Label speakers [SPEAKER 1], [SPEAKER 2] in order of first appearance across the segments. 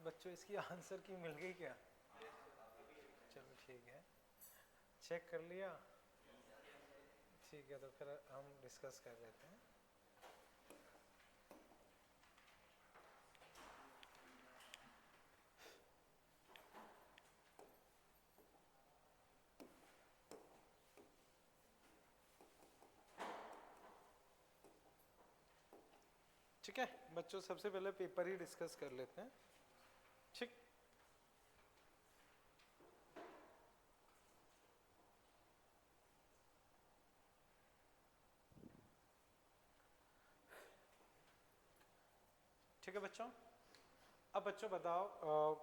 [SPEAKER 1] बच्चों इसकी आंसर की मिल गई क्या? चलो ठीक है, चेक कर लिया। ठीक है, तो फिर हम डिस्कस कर लेते हैं। ठीक है बच्चों, सबसे पहले पेपर ही डिस्कस कर लेते हैं। ठीक, ठीक है बच्चों। अब बच्चों बताओ,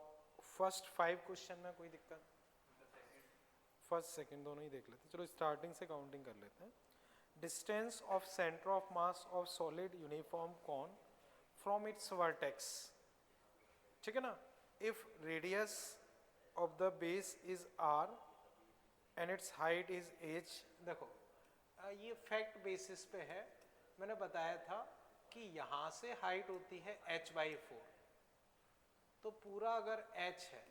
[SPEAKER 1] फर्स्ट 5 क्वेश्चन में कोई दिक्कत? फर्स्ट सेकंड दोनों ही देख लेते हैं। चलो स्टार्टिंग से काउंटिंग कर लेते हैं। Distance of centre of mass of solid uniform cone from its vertex. ठीक है ना? If radius of the base is R and its height is H. देखो ये फैक्ट बेसिस पे है। मैंने बताया था कि यहाँ से हाइट होती है h/4, तो पूरा अगर h है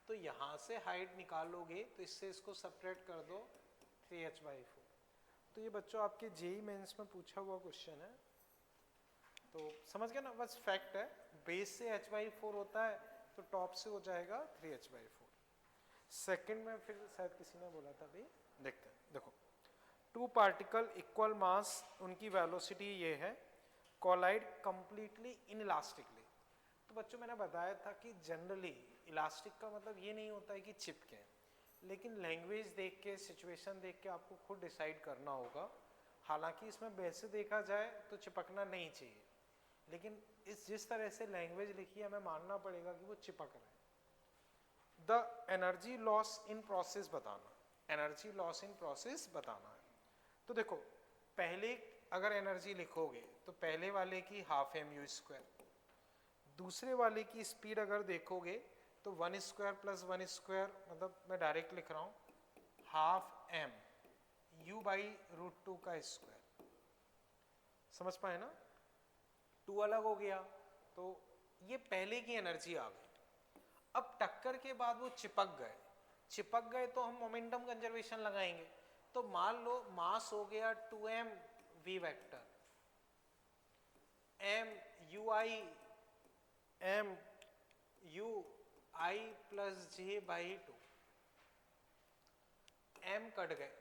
[SPEAKER 1] तो यहाँ से हाइट निकालोगे तो इससे इसको सपरेट कर दो 3h/4। तो ये बच्चों आपके जेई मेंस में पूछा हुआ क्वेश्चन है, तो समझ गए ना? बस फैक्ट है, बेस से h/4 होता है तो टॉप से हो जाएगा 3h/4। सेकंड में फिर शायद किसी ने बोला था, भाई देखते हैं। देखो, 2 पार्टिकल इक्वल मास, उनकी वेलोसिटी ये है, कोलाइड कंप्लीटली इनइलास्टिकली। तो बच्चों मैंने बताया था कि जनरली इलास्टिक का मतलब ये नहीं होता है कि चिपके, लेकिन लैंग्वेज देख के, सिचुएशन देख के आपको खुद डिसाइड करना होगा। हालांकि इसमें वैसे देखा जाए तो चिपकना नहीं चाहिए, लेकिन इस जिस तरह से लैंग्वेज लिखी है हमें मानना पड़ेगा कि वो चिपक रहे हैं। The energy loss in process बताना, एनर्जी लॉस इन प्रोसेस बताना है। तो देखो, पहले अगर एनर्जी लिखोगे तो पहले वाले की ½ mu², दूसरे वाले की स्पीड अगर देखोगे तो 1² + 1² मतलब मैं डायरेक्ट लिख रहा हूँ ½ m u/√2 का स्क्वायर। समझ पाए ना? 2 अलग हो गया तो ये पहले की एनर्जी आ गई। अब टक्कर के बाद वो चिपक गए तो हम मोमेंटम कंजर्वेशन लगाएंगे। तो मान लो मास हो गया 2m v vector m u i + j/2, m cut गए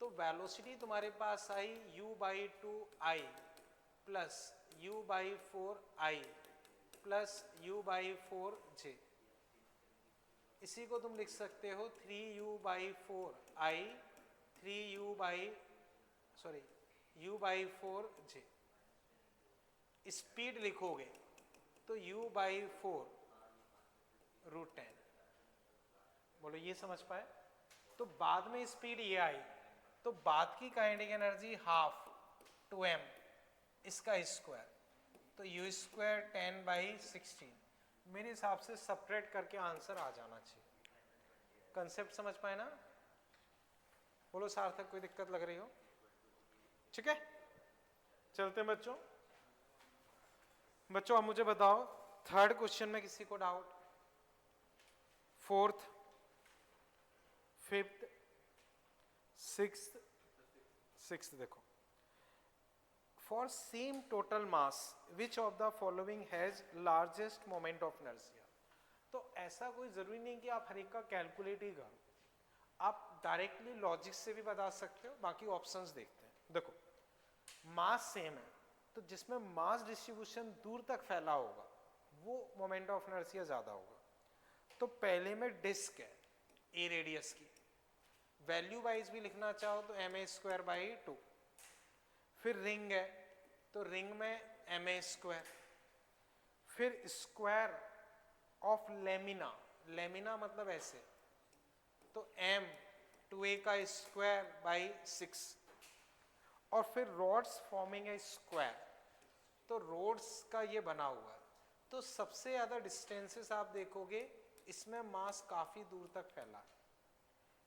[SPEAKER 1] तो वेलोसिटी तुम्हारे पास आई u/2i + u/4i + u/4j। इसी को तुम लिख सकते हो 3u/4i 3u/4j। स्पीड लिखोगे तो u/4√10। बोलो ये समझ पाए? तो बाद में स्पीड ये आई, तो बाद की काइनेटिक एनर्जी ½ 2m इसका स्क्वायर, तो u² 10/16। मेरे हिसाब से सपरेट करके आंसर आ जाना चाहिए। कंसेप्ट समझ पाए ना? बोलो सार्थक, कोई दिक्कत लग रही हो? ठीक है, चलते हैं बच्चों। बच्चों अब मुझे बताओ, थर्ड क्वेश्चन में किसी को डाउट? फोर्थ, फिफ्थ, सिक्स्थ देखो, for same total mass which of the following has largest moment of inertia. तो ऐसा कोई जरूरी नहीं कि आप हर एक का कैलकुलेट ही करो, आप डायरेक्टली लॉजिक से भी बता सकते हो। बाकी ऑप्शंस देखते हैं। देखो, मास सेम है तो जिसमें मास डिस्ट्रीब्यूशन दूर तक फैला होगा वो मोमेंट ऑफ इनर्शिया ज्यादा होगा। तो पहले में डिस्क है ए रेडियस की, वैल्यू वाइज भी लिखना चाहो तो ma²/2। फिर रिंग है तो रिंग में ma²। फिर स्क्वायर ऑफ लेमिना, लेमिना मतलब ऐसे, तो m 2a का स्क्वायर/6। और फिर रॉड्स फॉर्मिंग ए स्क्वायर, तो रोड्स का ये बना हुआ है। तो सबसे ज्यादा डिस्टेंसेस आप देखोगे इसमें मास काफी दूर तक फैला है।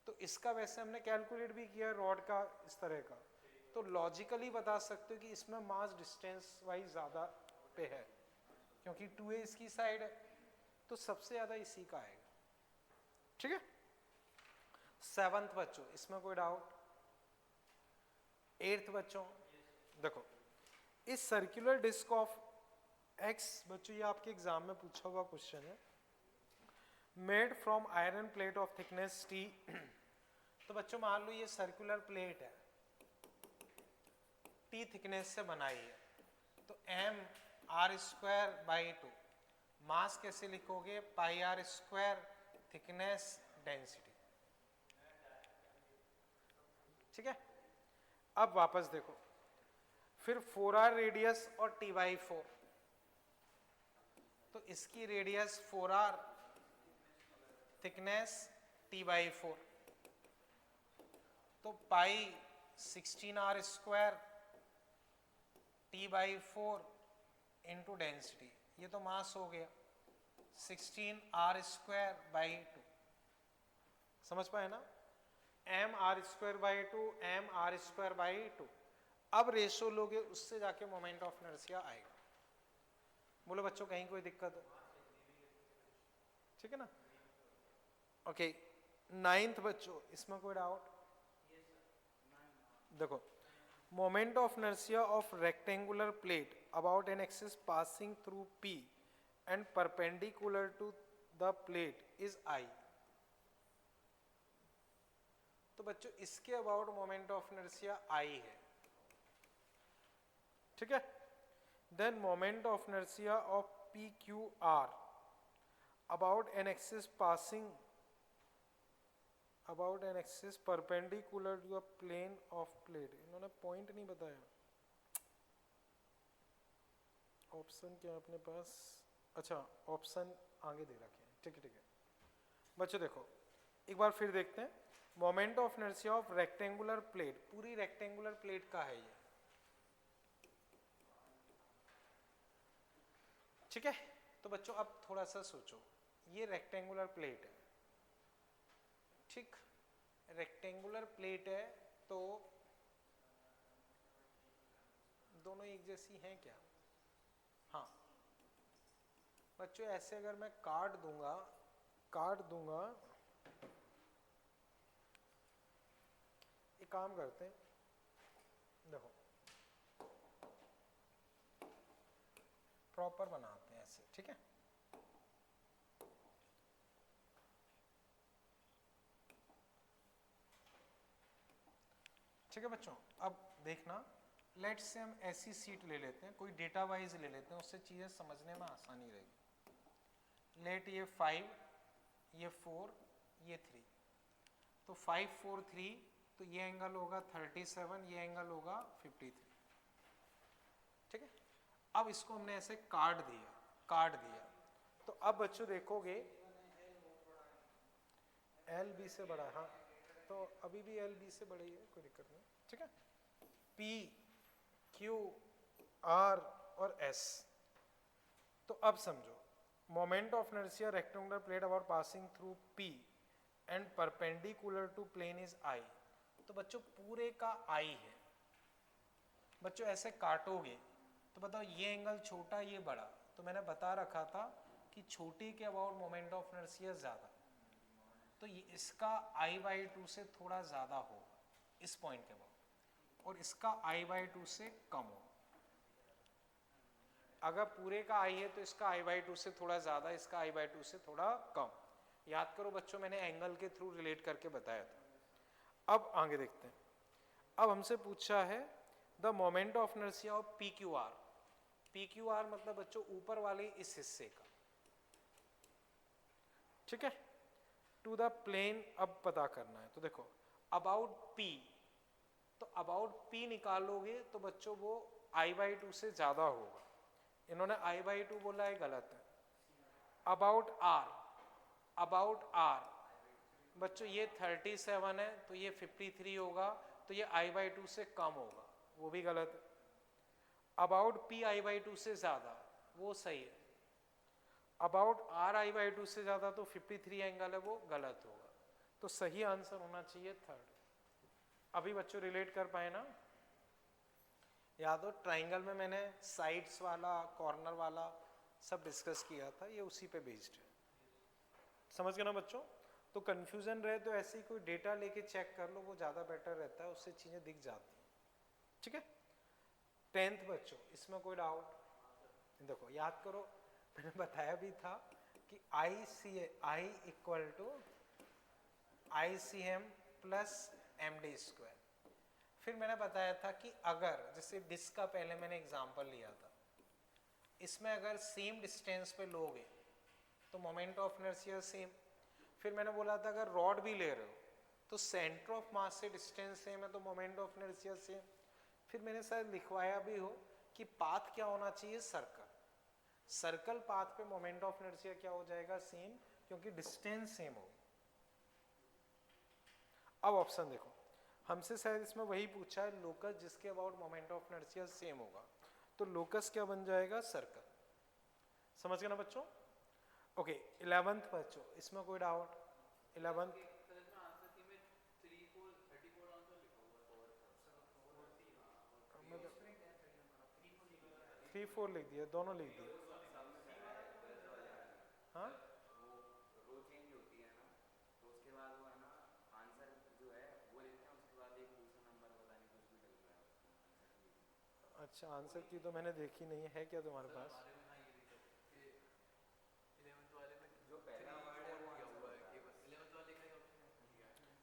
[SPEAKER 1] तो इसका वैसे हमने कैलकुलेट भी किया रॉड का इस तरह का, तो लॉजिकली बता सकते हो कि इसमें मास डिस्टेंस वाइज ज्यादा पे है, क्योंकि 2a इसकी साइड है, तो सबसे ज्यादा इसी का आएगा। ठीक है, 7th बच्चों, इसमें कोई डाउट? 8th बच्चों, देखो इस सर्कुलर डिस्क ऑफ एक्स, बच्चों ये आपके एग्जाम में पूछा हुआ क्वेश्चन है, made from iron plate of thickness T. तो बच्चों मान लो ये सर्कुलर प्लेट है, टी थिकनेस से बनाई है, तो एम आर स्क्वायर बाई 2, मास कैसे लिखोगे? पाई आर स्क्वायर, थिकनेस, डेंसिटी। ठीक है, अब वापस देखो, फिर 4r रेडियस और t बाई 4, तो इसकी radius 4r, thickness t by 4, तो पाई 16r square t by 4 into density, ये तो मास हो गया 16r स्क्वायर बाई 2। समझ पाए ना? M are square by 2, M are square by 2। अब रेशो लोगे, उससे जाके मोमेंट ऑफ इनर्शिया आएगा। बोलो बच्चों कहीं कोई दिक्कत है? ठीक है ना? ओके, 9th बच्चों, इसमें कोई डाउट? देखो, moment of inertia of rectangular plate about an axis passing through P and perpendicular to the plate is I। तो बच्चों इसके about moment of inertia I है। ठीक है, then moment of inertia of PQR about an axis passing about an axis perpendicular to the plane of plate. इन्होंने point नहीं बताया, option क्या है अपने पास? अच्छा, ऑप्शन आगे दे रखे हैं। ठीक है ठीक है बच्चों, देखो एक बार फिर देखते हैं। Moment of inertia of rectangular plate, पूरी रेक्टेंगुलर प्लेट का है ये। ठीक है, तो बच्चों अब थोड़ा सा सोचो, ये रेक्टेंगुलर प्लेट है, ठीक, रेक्टेंगुलर प्लेट है, तो दोनों एक जैसी हैं क्या? हाँ बच्चों, ऐसे अगर मैं काट दूंगा एक काम करते हैं, देखो प्रॉपर बनाते हैं ऐसे। ठीक है, ठीक है बच्चों, अब देखना, लेट से हम ऐसी सीट ले लेते हैं, कोई डेटा वाइज ले लेते हैं, उससे चीजें समझने में आसानी रहेगी। लेट ये 5, ये 4, ये 3, तो 5 4 3, तो ये एंगल होगा 37, ये एंगल होगा 53। ठीक है, अब इसको हमने ऐसे काट दिया, तो अब बच्चों देखोगे एल बी से बड़ा है, हाँ तो अभी भी एल बी से बड़ा ही है, कोई दिक्कत नहीं। ठीक है, पी क्यू आर और एस। तो अब समझो, moment of inertia rectangular plate about passing through P and perpendicular to plane is I. तो बच्चों पूरे का आई है। बच्चों ऐसे काटोगे तो बताओ ये एंगल छोटा ये बड़ा, तो मैंने बता रखा था कि छोटे के अबाउट मोमेंट ऑफ इनर्शिया ज्यादा, तो ये इसका I/2 से थोड़ा ज्यादा होगा इस पॉइंट के अबाउट, और इसका I/2 से कम होगा। अगर पूरे का I है तो इसका I/2 से थोड़ा ज्यादा, इसका I/2 से थोड़ा कम। याद करो बच्चों, मैंने एंगल के थ्रू रिलेट करके बताया था। अब आगे देखते हैं। अब हमसे पूछा है the moment of inertia of PQR। PQR मतलब बच्चों ऊपर वाले इस हिस्से का। ठीक है, टू द प्लेन अब पता करना है। तो देखो अबाउट P, तो अबाउट P निकालोगे तो बच्चों वो I/2 से ज्यादा होगा। इन्होंने I/2 बोला है, गलत है। अबाउट R बच्चों ये 37 है, तो ये 53 होगा, तो ये I/2 से कम होगा, वो भी गलत है। अबाउट P I/2 से ज्यादा, वो सही है। अबाउट R I/2 से ज्यादा, तो 53 एंगल है, वो गलत होगा। तो सही आंसर होना चाहिए 3rd। अभी बच्चों रिलेट कर पाए ना? याद हो ट्राइंगल में मैंने साइड्स वाला, कॉर्नर वाला सब डिस्कस किया था, ये उसी पे बेस्ड है। समझ गए ना बच्चों? तो कंफ्यूजन रहे तो ऐसे ही कोई डेटा लेके चेक कर लो, वो ज़्यादा बेटर रहता है, उससे चीज़ें दिख जाती हैं। ठीक है? 10th बच्चों, इसमें कोई डाउट? देखो याद करो, मैंने बताया भी था कि I equal to ICM plus MD square. फिर मैंने बताया था कि अगर जैसे डिस्क का पहले मैंने एग्जांपल लिया था, इसमें अगर सेम डिस्टेंस पे लोगे तो मोमेंट ऑफ इनर्शिया सेम। फिर मैंने बोला था अगर रॉड भी ले रहे हो तो सेंटर ऑफ मास से डिस्टेंस सेम है तो मोमेंट ऑफ इनर्शिया सेम। फिर मैंने शायद लिखवाया भी हो कि पाथ क्या होना चाहिए, सर्कल। सर्कल पाथ पे मोमेंट ऑफ इनर्शिया क्या हो जाएगा, सेम, क्योंकि डिस्टेंस सेम होगी। अब ऑप्शन देखो, हमसे शायद इसमें वही पूछा है लोकस जिसके about moment of inertia same होगा, तो लोकस क्या बन जाएगा, सर्कल। समझ गए ना बच्चों? ओके 11th बच्चों, इसमें कोई डाउट? 11th 3 4 लिख दिया, दोनों लिख दिए। हाँ अच्छा, आंसर की तो मैंने देखी नहीं है क्या तुम्हारे पास?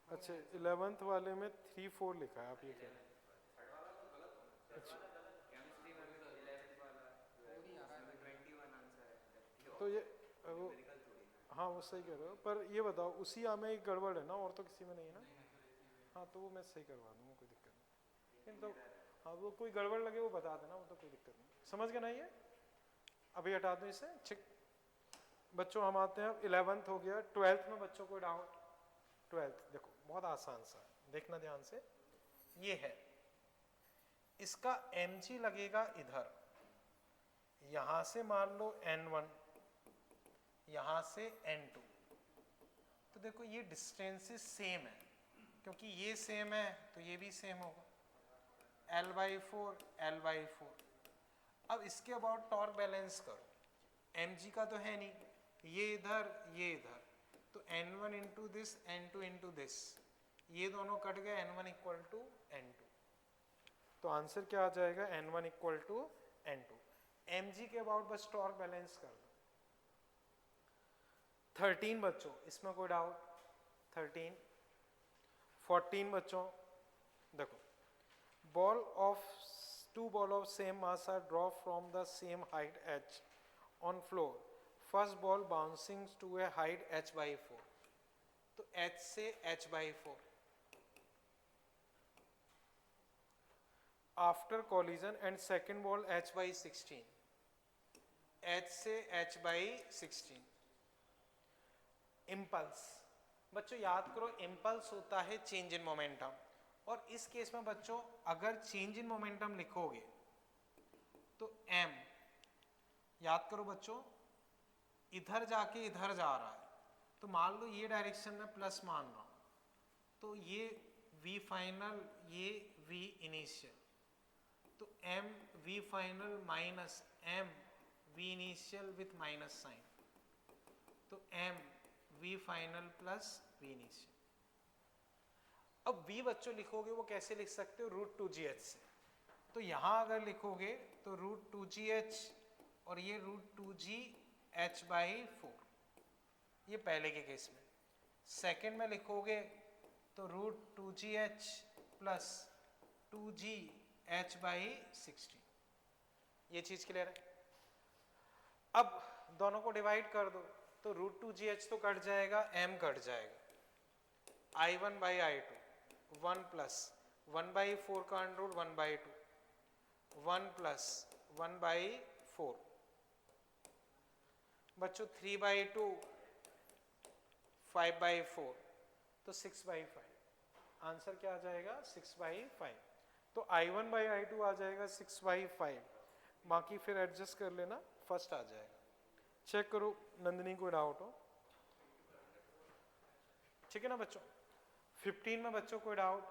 [SPEAKER 1] अच्छा 11th वाले में 3 4 लिखा है, आप ये कह रहे हैं? अच्छा तो ये वो, हाँ वो सही कह रहे हो, पर ये बताओ उसी में एक गड़बड़ है ना, और तो किसी में नहीं है ना? हाँ तो वो मैं सही करवा दूंगा, कोई दिक्कत नहीं। लेकिन तो हाँ वो कोई गड़बड़ लगे वो बता देना, वो तो कोई दिक्कत नहीं। समझ गए ना? ये अभी हटा दो इसे। ठीक बच्चों, हम आते हैं 11th हो गया। 12th में बच्चों को डाउट? 12th देखो बहुत आसान सा है, देखना ध्यान से। ये है, इसका mg लगेगा इधर, यहां से मान लो n1, यहां से n2। तो देखो ये डिस्टेंसेस सेम है, क्योंकि ये सेम है तो ये भी सेम होगा, L/4 L/4। अब इसके अबाउट टॉर्क बैलेंस करो, mg का तो है नहीं, ये इधर ये इधर, तो n1 into this n2 into this, ये दोनों कट गए, n1 इक्वल टू n2। तो आंसर क्या आ जाएगा, n1 equal to n2। mg के अबाउट बस टॉर्क बैलेंस कर दो। 13 बच्चों, इसमें कोई डाउट? 13 14 बच्चों, देखो two ball of same mass are dropped from the same height h on floor, first ball bouncing to a height h/4। तो h से h/4 after collision and second ball h/16, h से h/16। Impulse बच्चों याद करो, impulse होता है change in momentum, और इस केस में बच्चों अगर चेंज इन मोमेंटम लिखोगे तो m, याद करो बच्चों इधर जाके इधर जा रहा है, तो मान लो ये डायरेक्शन में प्लस मान रहा हूं, तो ये v फाइनल ये v इनिशियल, तो m v final minus m v initial with minus sign, तो m v final plus v initial. अब v बच्चों लिखोगे वो कैसे लिख सकते हो, √2gh से। तो यहां अगर लिखोगे तो √2gh और ये √2gh/4, ये पहले के केस में। सेकंड में लिखोगे तो √2gh प्लस 2gh/16। ये चीज क्लियर है? अब दोनों को डिवाइड कर दो तो √2gh तो कट जाएगा, m कट जाएगा, I1/I2 1 प्लस 1/4 का अंडर 1/2, 1 प्लस 1/4 बच्चों 3/2 5/4, तो 6/5। आंसर क्या आ जाएगा, 6/5। तो I1/I2 आ जाएगा 6/5, बाकी फिर एडजस्ट कर लेना, फर्स्ट आ जाएगा। चेक करो नंदिनी को डाउट हो? ठीक है ना बच्चों? 15 में बच्चों को डाउट?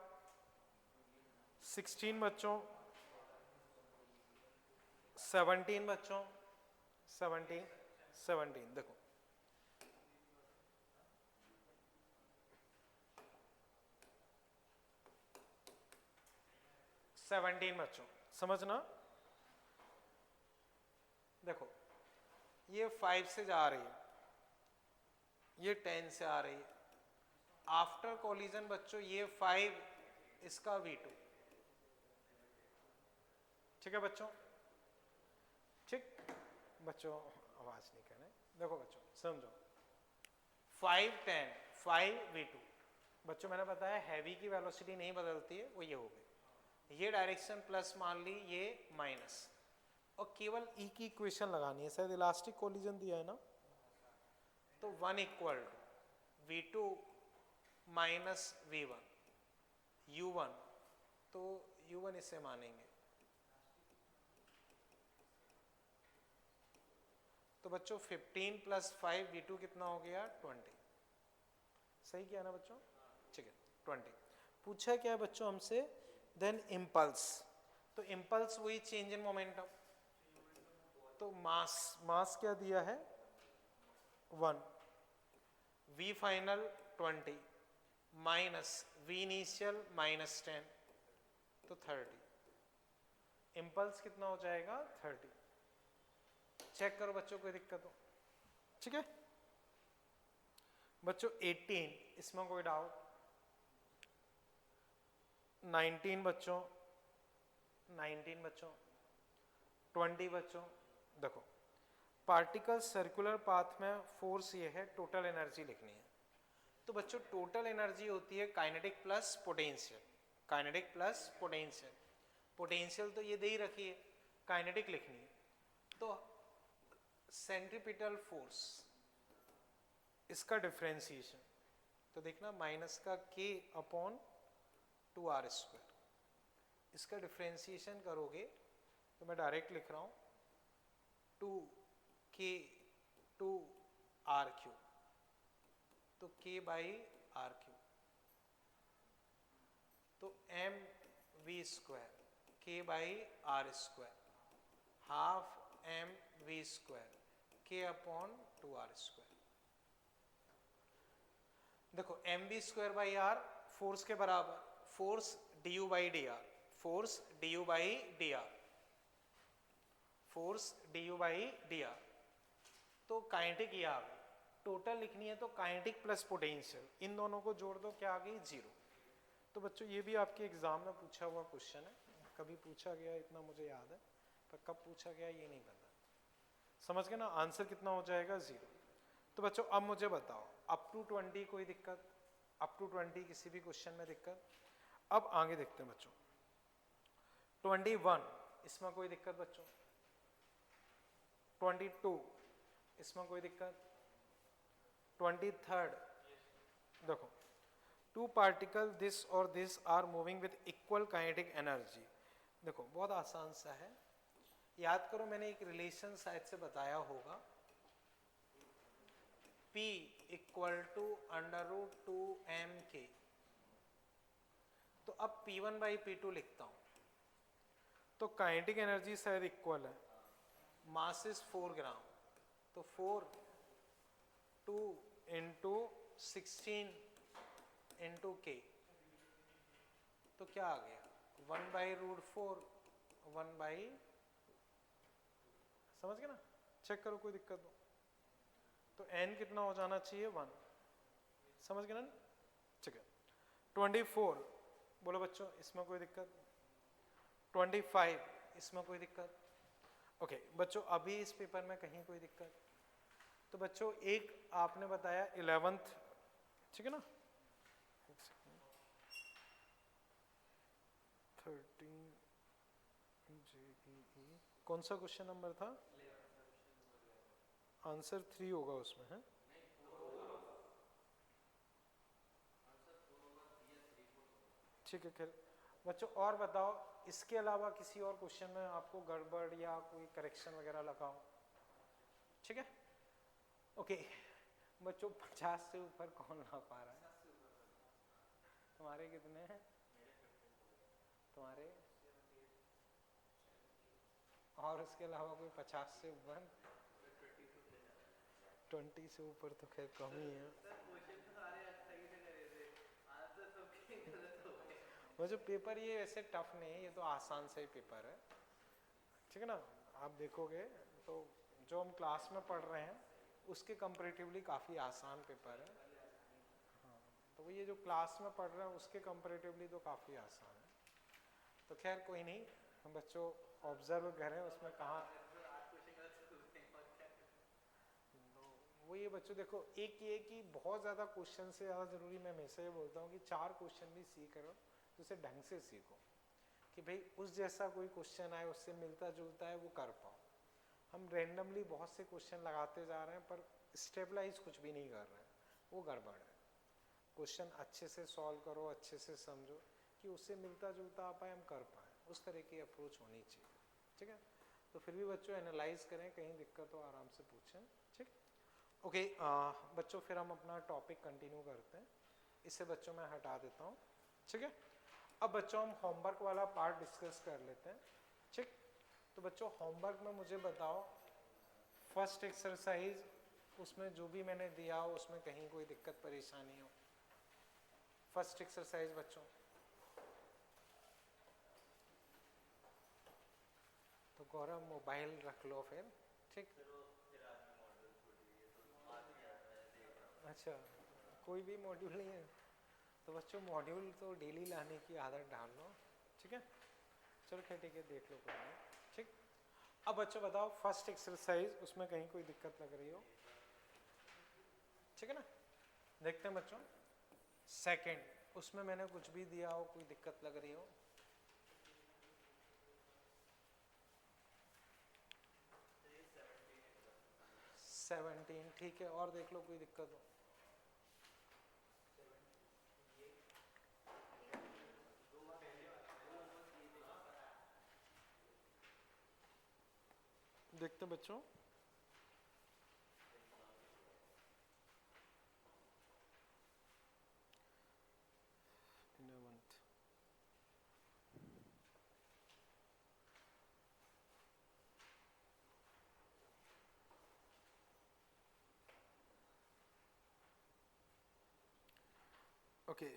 [SPEAKER 1] 16 बच्चों, 17 बच्चों, 17 देखो, सेवनटीन बच्चों समझना, देखो ये 5 से जा रही है, ये 10 से आ रही है, आफ्टर कोलिजन बच्चों ये 5 इसका V2, ठीक है बच्चों, ठीक बच्चों आवाज नहीं कर रहे, देखो बच्चों समझो, 5 10 5 V2 बच्चों, मैंने बताया हैवी की वेलोसिटी नहीं बदलती है, वो ये हो गई, ये डायरेक्शन प्लस मान ली, ये माइनस, और केवल ई की इक्वेशन लगानी है, शायद इलास्टिक कोलिजन दिया है ना, तो 1 equal to V2 minus V1 U1, तो U1 इसे मानेंगे, तो बच्चों 15 प्लस 5 V2 कितना हो गया 20, सही किया ना बच्चों, ठीक है 20, पूछा क्या है बच्चों हमसे, देन इम्पल्स, तो इम्पल्स वही चेंज इन मोमेंटम, तो मास क्या दिया है 1, V final 20 minus V initial minus 10, तो 30, इम्पल्स कितना हो जाएगा 30, चेक करो बच्चों कोई दिक्कत हो, ठीक है बच्चों 18, इसमें कोई डाउट, 19 बच्चों 20 बच्चों, देखो पार्टिकल सर्कुलर पाथ में फोर्स ये है, टोटल एनर्जी लिखनी है, तो बच्चों टोटल एनर्जी होती है kinetic plus potential, kinetic plus potential, potential तो ये दे ही रखी है, काइनेटिक लिखनी है, तो सेंट्रीपिटल फोर्स इसका डिफरेंशिएशन, तो देखना माइनस का k अपॉन 2r², इसका डिफरेंशिएशन करोगे तो मैं डायरेक्ट लिख रहा हूं 2k 2r³, तो k बाई r³, तो mv² k by r² half mv² k upon 2r², देखो mv² बाई r फोर्स के बराबर, force du by dr, force du by dr, force du by dr, तो kinetic ये आ गई, total लिखनी है तो काइनेटिक प्लस पोटेंशियल, इन दोनों को जोड़ दो क्या आ गई 0, तो बच्चों ये भी आपके एग्जाम में पूछा हुआ क्वेश्चन है, कभी पूछा गया इतना मुझे याद है, पर कब पूछा गया ये नहीं पता, समझ गए ना, आंसर कितना हो जाएगा 0, तो बच्चों अब मुझे बताओ अप टू 20 कोई दिक्कत, अप टू 20 किसी भी क्वेश्चन में दिक्कत, अब आगे देखते हैं बच्चों 21, इसमें कोई दिक्कत बच्चों, 22 इसमें कोई दिक्कत, 23rd देखो, टू पार्टिकल दिस और this are moving with equal kinetic energy, देखो बहुत आसान सा है, याद करो मैंने एक रिलेशन शायद से बताया होगा, P इक्वल टू √2mk, तो अब P1 बाई P2 लिखता हूं, तो काइनेटिक एनर्जी शायद इक्वल है, मास इज 4 ग्राम, तो 4 2 इंटू 16 इंटू k, तो क्या आ गया 1 बाई √4 1 बाई, समझ गए ना, चेक करो कोई दिक्कत हो, तो n कितना हो जाना चाहिए 1, समझ गए ना, ठीक है 24 बोलो बच्चों, इसमें कोई दिक्कत, 25 इसमें कोई दिक्कत, ओके बच्चों अभी इस पेपर में कहीं कोई दिक्कत, तो बच्चों एक आपने बताया 11th, ठीक है ना, 13 JEE कौन सा क्वेश्चन नंबर था, आंसर 3 होगा उसमें है, ठीक है खैर बच्चों, और बताओ इसके अलावा किसी और क्वेश्चन में आपको गड़बड़ या कोई करेक्शन वगैरह लगा हो, ठीक है ओके बच्चों 50 से ऊपर कौन ला पा रहा है, तुम्हारे कितने हैं, तुम्हारे, और उसके अलावा कोई 50 से ऊपर, 20 से ऊपर तो खैर कम ही है। वो जो पेपर ये वैसे टफ नहीं है, ये तो आसान से ही पेपर है, ठीक है ना। आप देखोगे तो जो हम क्लास में पढ़ रहे हैं उसके कंपैरेटिवली काफ़ी आसान पेपर है। हाँ, तो वो ये जो क्लास में पढ़ रहे हैं उसके कंपैरेटिवली तो काफ़ी आसान है। तो खैर कोई नहीं, हम बच्चों ऑब्जर्व करें उसमें कहाँ। वो ये बच्चों देखो, एक ये कि बहुत ज़्यादा क्वेश्चन से ज़्यादा ज़रूरी, मैं हमेशा ये बोलता हूँ कि 4 क्वेश्चन भी सीख रहे हो तो उसे ढंग से सीखो, कि भाई उस जैसा कोई क्वेश्चन आए उससे मिलता जुलता है वो कर पाओ। हम रैंडमली बहुत से क्वेश्चन लगाते जा रहे हैं पर स्टेबलाइज कुछ भी नहीं कर रहे हैं, वो गड़बड़ है। क्वेश्चन अच्छे से सॉल्व करो, अच्छे से समझो कि उससे मिलता जुलता आ पाए, हम कर पाए, उस तरह की अप्रोच होनी चाहिए, ठीक है। तो फिर भी बच्चों एनालाइज करें, कहीं दिक्कत हो आराम से पूछें, ठीक। ओके बच्चों फिर हम अपना टॉपिक कंटिन्यू करते हैं, इसे बच्चों मैं हटा देता हूँ, ठीक है। अब बच्चों हम होमवर्क वाला पार्ट डिस्कस कर लेते हैं, ठीक। तो बच्चों होमवर्क में मुझे बताओ फर्स्ट एक्सरसाइज, उसमें जो भी मैंने दिया हो उसमें कहीं कोई दिक्कत परेशानी हो। फर्स्ट एक्सरसाइज बच्चों, तो गौरव मोबाइल रख लो फिर, ठीक। अच्छा, कोई भी मॉड्यूल नहीं है तो बच्चों मॉड्यूल तो डेली लाने की आदत डाल लो, ठीक है। चलो खैर ठीक है, देख लो कोई नहीं, ठीक। अब बच्चों बताओ फर्स्ट एक्सरसाइज, उसमें कहीं कोई दिक्कत लग रही हो, ठीक है ना। देखते हैं बच्चों सेकंड, उसमें मैंने कुछ भी दिया हो, कोई दिक्कत लग रही हो। 17 ठीक है, और देख लो कोई दिक्कत हो। देखते बच्चों, ओके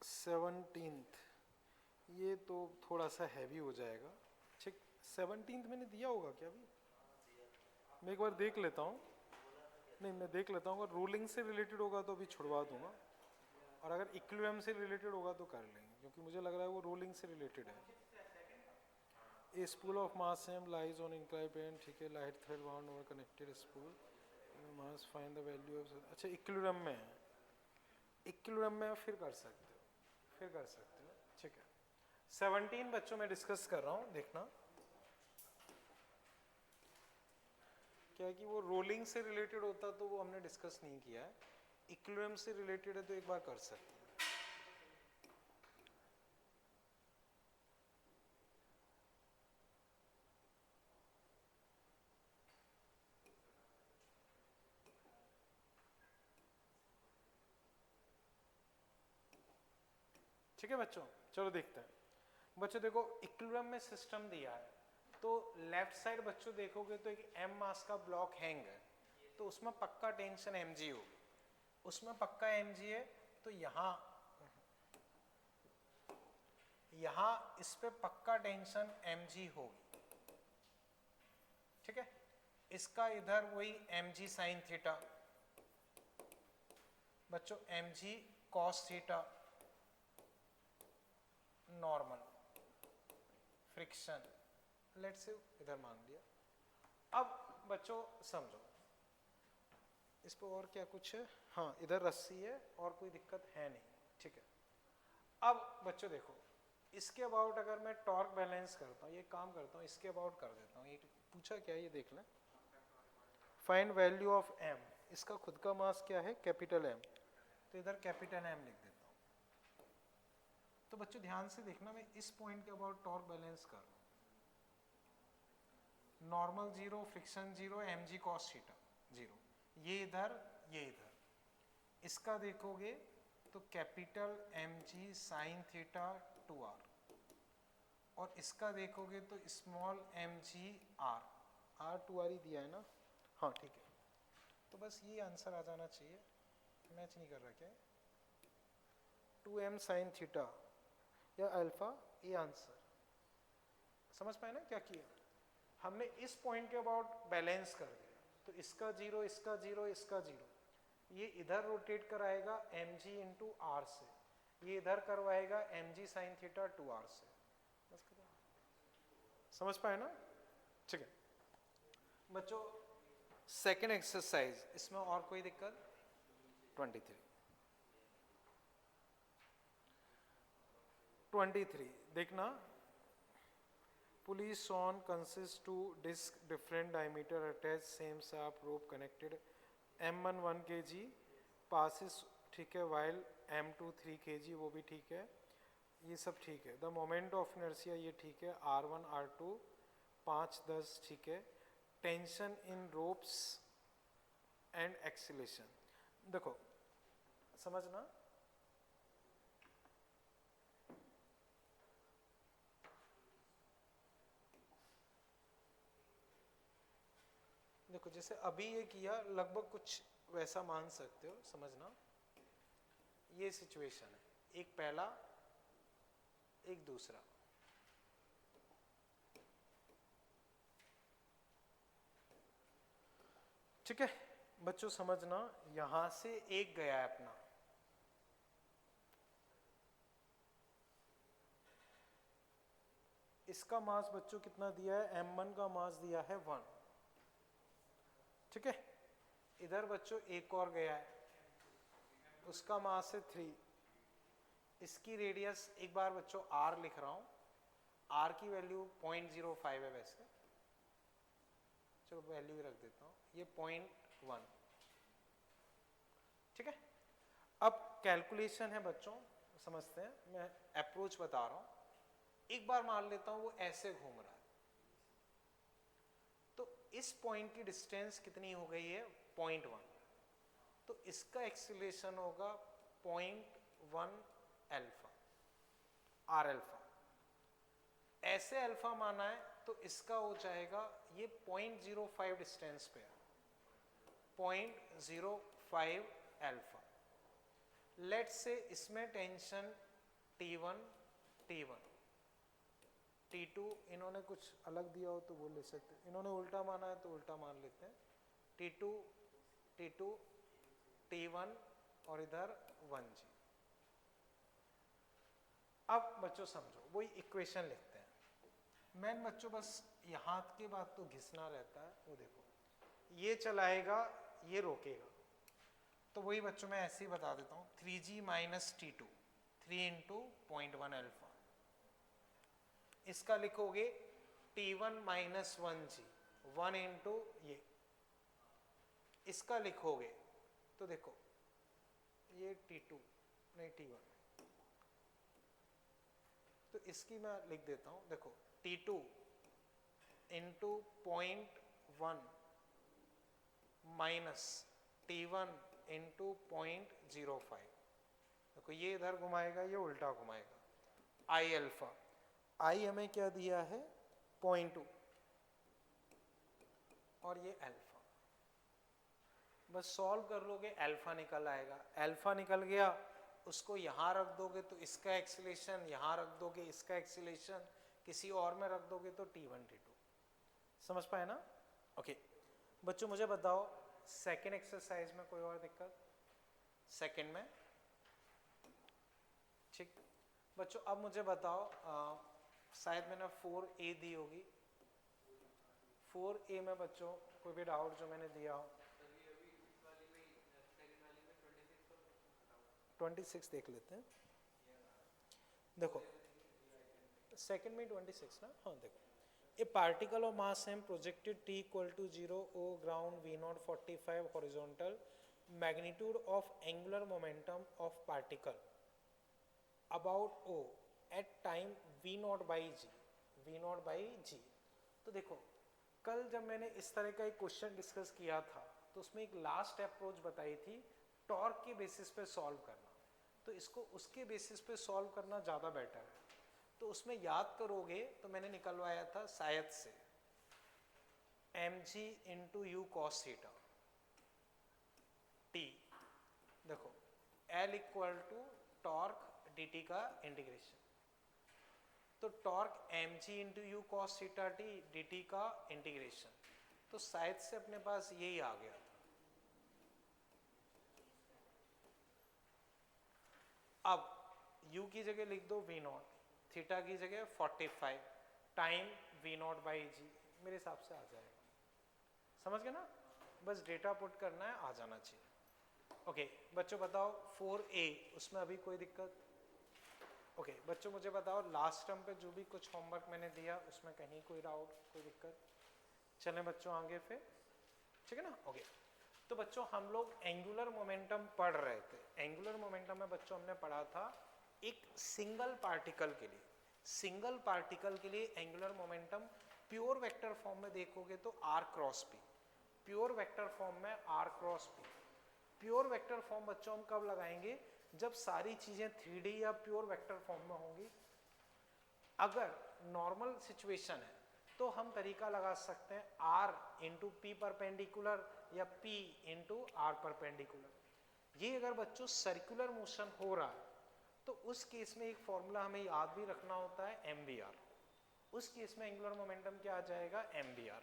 [SPEAKER 1] 17th, ये तो थोड़ा सा हैवी हो जाएगा, ठीक। 17th मैंने दिया होगा क्या अभी, मैं एक बार देख लेता हूँ। नहीं मैं देख लेता हूँ, अगर रूलिंग से रिलेटेड होगा तो अभी छुड़वा दूंगा, और अगर इक्विलिब्रियम से रिलेटेड होगा तो कर लेंगे, क्योंकि मुझे लग रहा है वो रूलिंग से रिलेटेड है। A spool of mass same lies on incline plane, ठीक है, light thread bound over connected spool mass find the value of, अच्छा इक्विलिब्रियम में है, इक्विलिब्रियम में फिर कर सकते हो, फिर कर सकते हो, ठीक है। 17 बच्चों में डिस्कस कर रहा हूँ, देखना क्या है कि वो रोलिंग से रिलेटेड होता तो वो हमने डिस्कस नहीं किया है, इक्विलिब्रियम से रिलेटेड है तो एक बार कर सकते हैं। ठीक है बच्चों, चलो देखते हैं। बच्चों देखो इक्विलिब्रियम में सिस्टम दिया है, तो लेफ्ट साइड बच्चों देखोगे तो एक एम मास का ब्लॉक हैंग है, तो उसमें पक्का टेंशन mg होगी, उसमें पक्का mg है, तो यहाँ इस पे पक्का टेंशन mg होगी, ठीक है। इसका इधर वही mg साइन थीटा, बच्चों mg cos theta, normal friction, let से इधर मान लिया। अब बच्चों समझो इस पर और क्या कुछ है, हाँ इधर रस्सी है और कोई दिक्कत है नहीं, ठीक है। अब बच्चों देखो इसके अबाउट अगर मैं टॉर्क बैलेंस करता हूँ, ये काम करता हूँ, इसके अबाउट कर देता हूँ, ये पूछा क्या है ये देख लें। फाइंड वैल्यू ऑफ m, इसका खुद का मास क्या है कैपिटल M, तो इधर कैपिटल M लिख देता हूँ। तो बच्चों ध्यान से देखना, मैं इस पॉइंट के अबाउट टॉर्क बैलेंस कर रहा हूँ, normal zero, friction zero, mg cos theta zero, ये इधर, इसका देखोगे तो capital mg sine theta 2r, और इसका देखोगे तो small mg r, r 2r ही दिया है ना, हाँ ठीक है। तो बस ये आंसर आ जाना चाहिए, मैच नहीं कर रहा क्या, 2m साइन थीटा या अल्फा, ये आंसर। समझ पाए ना क्या किया हमने, इस पॉइंट के अबाउट बैलेंस कर दिया, तो इसका जीरो, इसका जीरो, इसका जीरो, ये इधर रोटेट कराएगा mg इंटू आर से, ये इधर करवाएगा mg साइन थीटा 2r से। बस खत्म। समझ पाए ना, ठीक है बच्चों। सेकेंड एक्सरसाइज, इसमें और कोई दिक्कत? 23 देखना, pulleys on consist two disc different diameter attach same sharp rope connected, m1 1 kg passes, ठीक है, वाइल m2 3 kg, वो भी ठीक है, ये सब ठीक है। द मोमेंट ऑफ इनर्शिया ये ठीक है, r1 r2 5 10 ठीक है। Tension in ropes and acceleration, देखो समझना, देखो जैसे अभी ये किया लगभग कुछ वैसा मान सकते हो, समझना ये सिचुएशन है, एक पहला एक दूसरा, ठीक है बच्चों समझना, यहां से एक गया है अपना, इसका मास बच्चों कितना दिया है, m1 का मास दिया है 1, ठीक है। इधर बच्चों एक और गया है, उसका मास है 3, इसकी रेडियस, एक बार बच्चों r लिख रहा हूं, r की वैल्यू 0.05 है वैसे, चलो वैल्यू ही रख देता हूं, ये 0.1, ठीक है। अब कैलकुलेशन है बच्चों, समझते हैं, मैं अप्रोच बता रहा हूं, एक बार मान लेता हूं वो ऐसे घूम रहा है, तो इस पॉइंट की डिस्टेंस कितनी हो गई है, 0.1, तो इसका एक्सीलरेशन होगा 0.1 अल्फा, आर अल्फा, ऐसे अल्फा माना है तो इसका हो जाएगा, ये 0.05 डिस्टेंस पे है, 0.05 अल्फा। लेट्स से इसमें टेंशन T1 T1 T2, इन्होंने कुछ अलग दिया हो तो वो ले सकते, इन्होंने उल्टा माना है तो उल्टा मान लेते हैं, T2 T2 T1 और इधर 1g। अब बच्चों समझो, वही इक्वेशन लिखते हैं, मैन बच्चों बस यहाँ के बाद तो घिसना रहता है, वो देखो ये चलाएगा ये रोकेगा, तो वही बच्चों मैं ऐसे ही बता देता हूँ, 3g minus T2, 3 into 0.1 alpha, इसका लिखोगे T1 माइनस 1g, 1 इंटू ये, इसका लिखोगे तो देखो ये T2 नहीं T1, तो इसकी मैं लिख देता हूं, देखो T2 into 0.1 minus T1 into 0.05, देखो ये इधर घुमाएगा ये उल्टा घुमाएगा, आई अल्फा, आई हमें क्या दिया है 0.2 और ये अल्फा, बस सॉल्व कर लोगे अल्फा निकल आएगा, अल्फा निकल गया, उसको यहाँ रख दोगे तो इसका एक्सीलरेशन, यहाँ रख दोगे इसका एक्सीलरेशन, किसी और में रख दोगे तो T1 T2, समझ पाए ना। ओके बच्चों मुझे बताओ सेकेंड एक्सरसाइज में कोई और दिक्कत, सेकेंड में, ठीक बच्चों। अब मुझे बताओ शायद मैंने 4A दी होगी, 4A में बच्चों कोई भी डाउट जो मैंने दिया हो, 26 देख लेते हैं, देखो सेकंड में 26 ना, हाँ देखो, a particle of mass m projected t equal to 0 o ground v0 45 horizontal, magnitude of angular momentum of particle about o at time v0 by g। तो देखो कल जब मैंने इस तरह का एक क्वेश्चन डिस्कस किया था तो उसमें एक लास्ट अप्रोच बताई थी टॉर्क के बेसिस पे सॉल्व करना, तो इसको उसके बेसिस पे सॉल्व करना ज़्यादा बेटर है। तो उसमें याद करोगे तो मैंने निकलवाया था शायद से mg into u cos theta, L equal to torque dt का इंटीग्रेशन, तो torque mg into u cos theta t dt का इंटीग्रेशन, तो शायद से अपने पास यही आ गया था। अब u की जगह लिख दो v नॉट, थीटा की जगह 45 टाइम v नॉट बाई जी, मेरे हिसाब से आ जाएगा। समझ गए ना, बस डेटा पुट करना है, आ जाना चाहिए। ओके बच्चों बताओ 4a, उसमें अभी कोई दिक्कत? ओके बच्चों मुझे बताओ लास्ट टर्म पे जो भी कुछ होमवर्क मैंने दिया उसमें कहीं कोई डाउट, कोई दिक्कत? चलें बच्चों आगे फिर, ठीक है ना। ओके तो बच्चों हम लोग एंगुलर मोमेंटम पढ़ रहे थे। एंगुलर मोमेंटम में बच्चों हमने पढ़ा था एक सिंगल पार्टिकल के लिए, सिंगल पार्टिकल के लिए angular momentum pure vector form में देखोगे तो r cross p, pure vector form में r cross p। Pure vector form बच्चों हम कब लगाएंगे? जब सारी चीजें 3D या प्योर वेक्टर फॉर्म में होंगी। अगर नॉर्मल सिचुएशन है तो हम तरीका लगा सकते हैं r इंटू पी परपेंडिकुलर या p इंटू आर परपेंडिकुलर। ये अगर बच्चों सर्कुलर मोशन हो रहा है तो उस केस में एक फॉर्मूला हमें याद भी रखना होता है mvr। उस केस में एंगुलर मोमेंटम क्या आ जाएगा? mvr।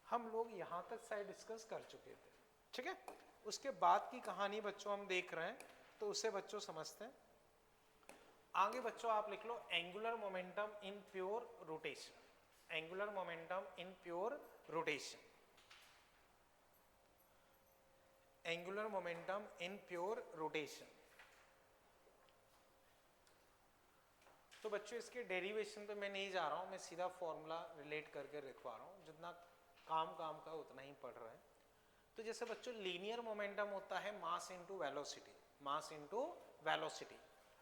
[SPEAKER 1] हम लोग यहाँ तक साइड डिस्कस कर चुके थे, ठीक है। उसके बाद की कहानी बच्चों हम देख रहे हैं, तो उसे बच्चों समझते हैं। आगे बच्चों आप लिख लो angular momentum in pure rotation, angular momentum in pure rotation, angular momentum in pure rotation. तो बच्चों इसके डेरिवेशन पे मैं नहीं जा रहा हूँ, मैं सीधा फॉर्मूला रिलेट करके लिखवा रहा हूँ, जितना काम का उतना ही पढ़ रहे हैं। तो जैसे बच्चों लीनियर मोमेंटम होता है mass into velocity, mass into velocity,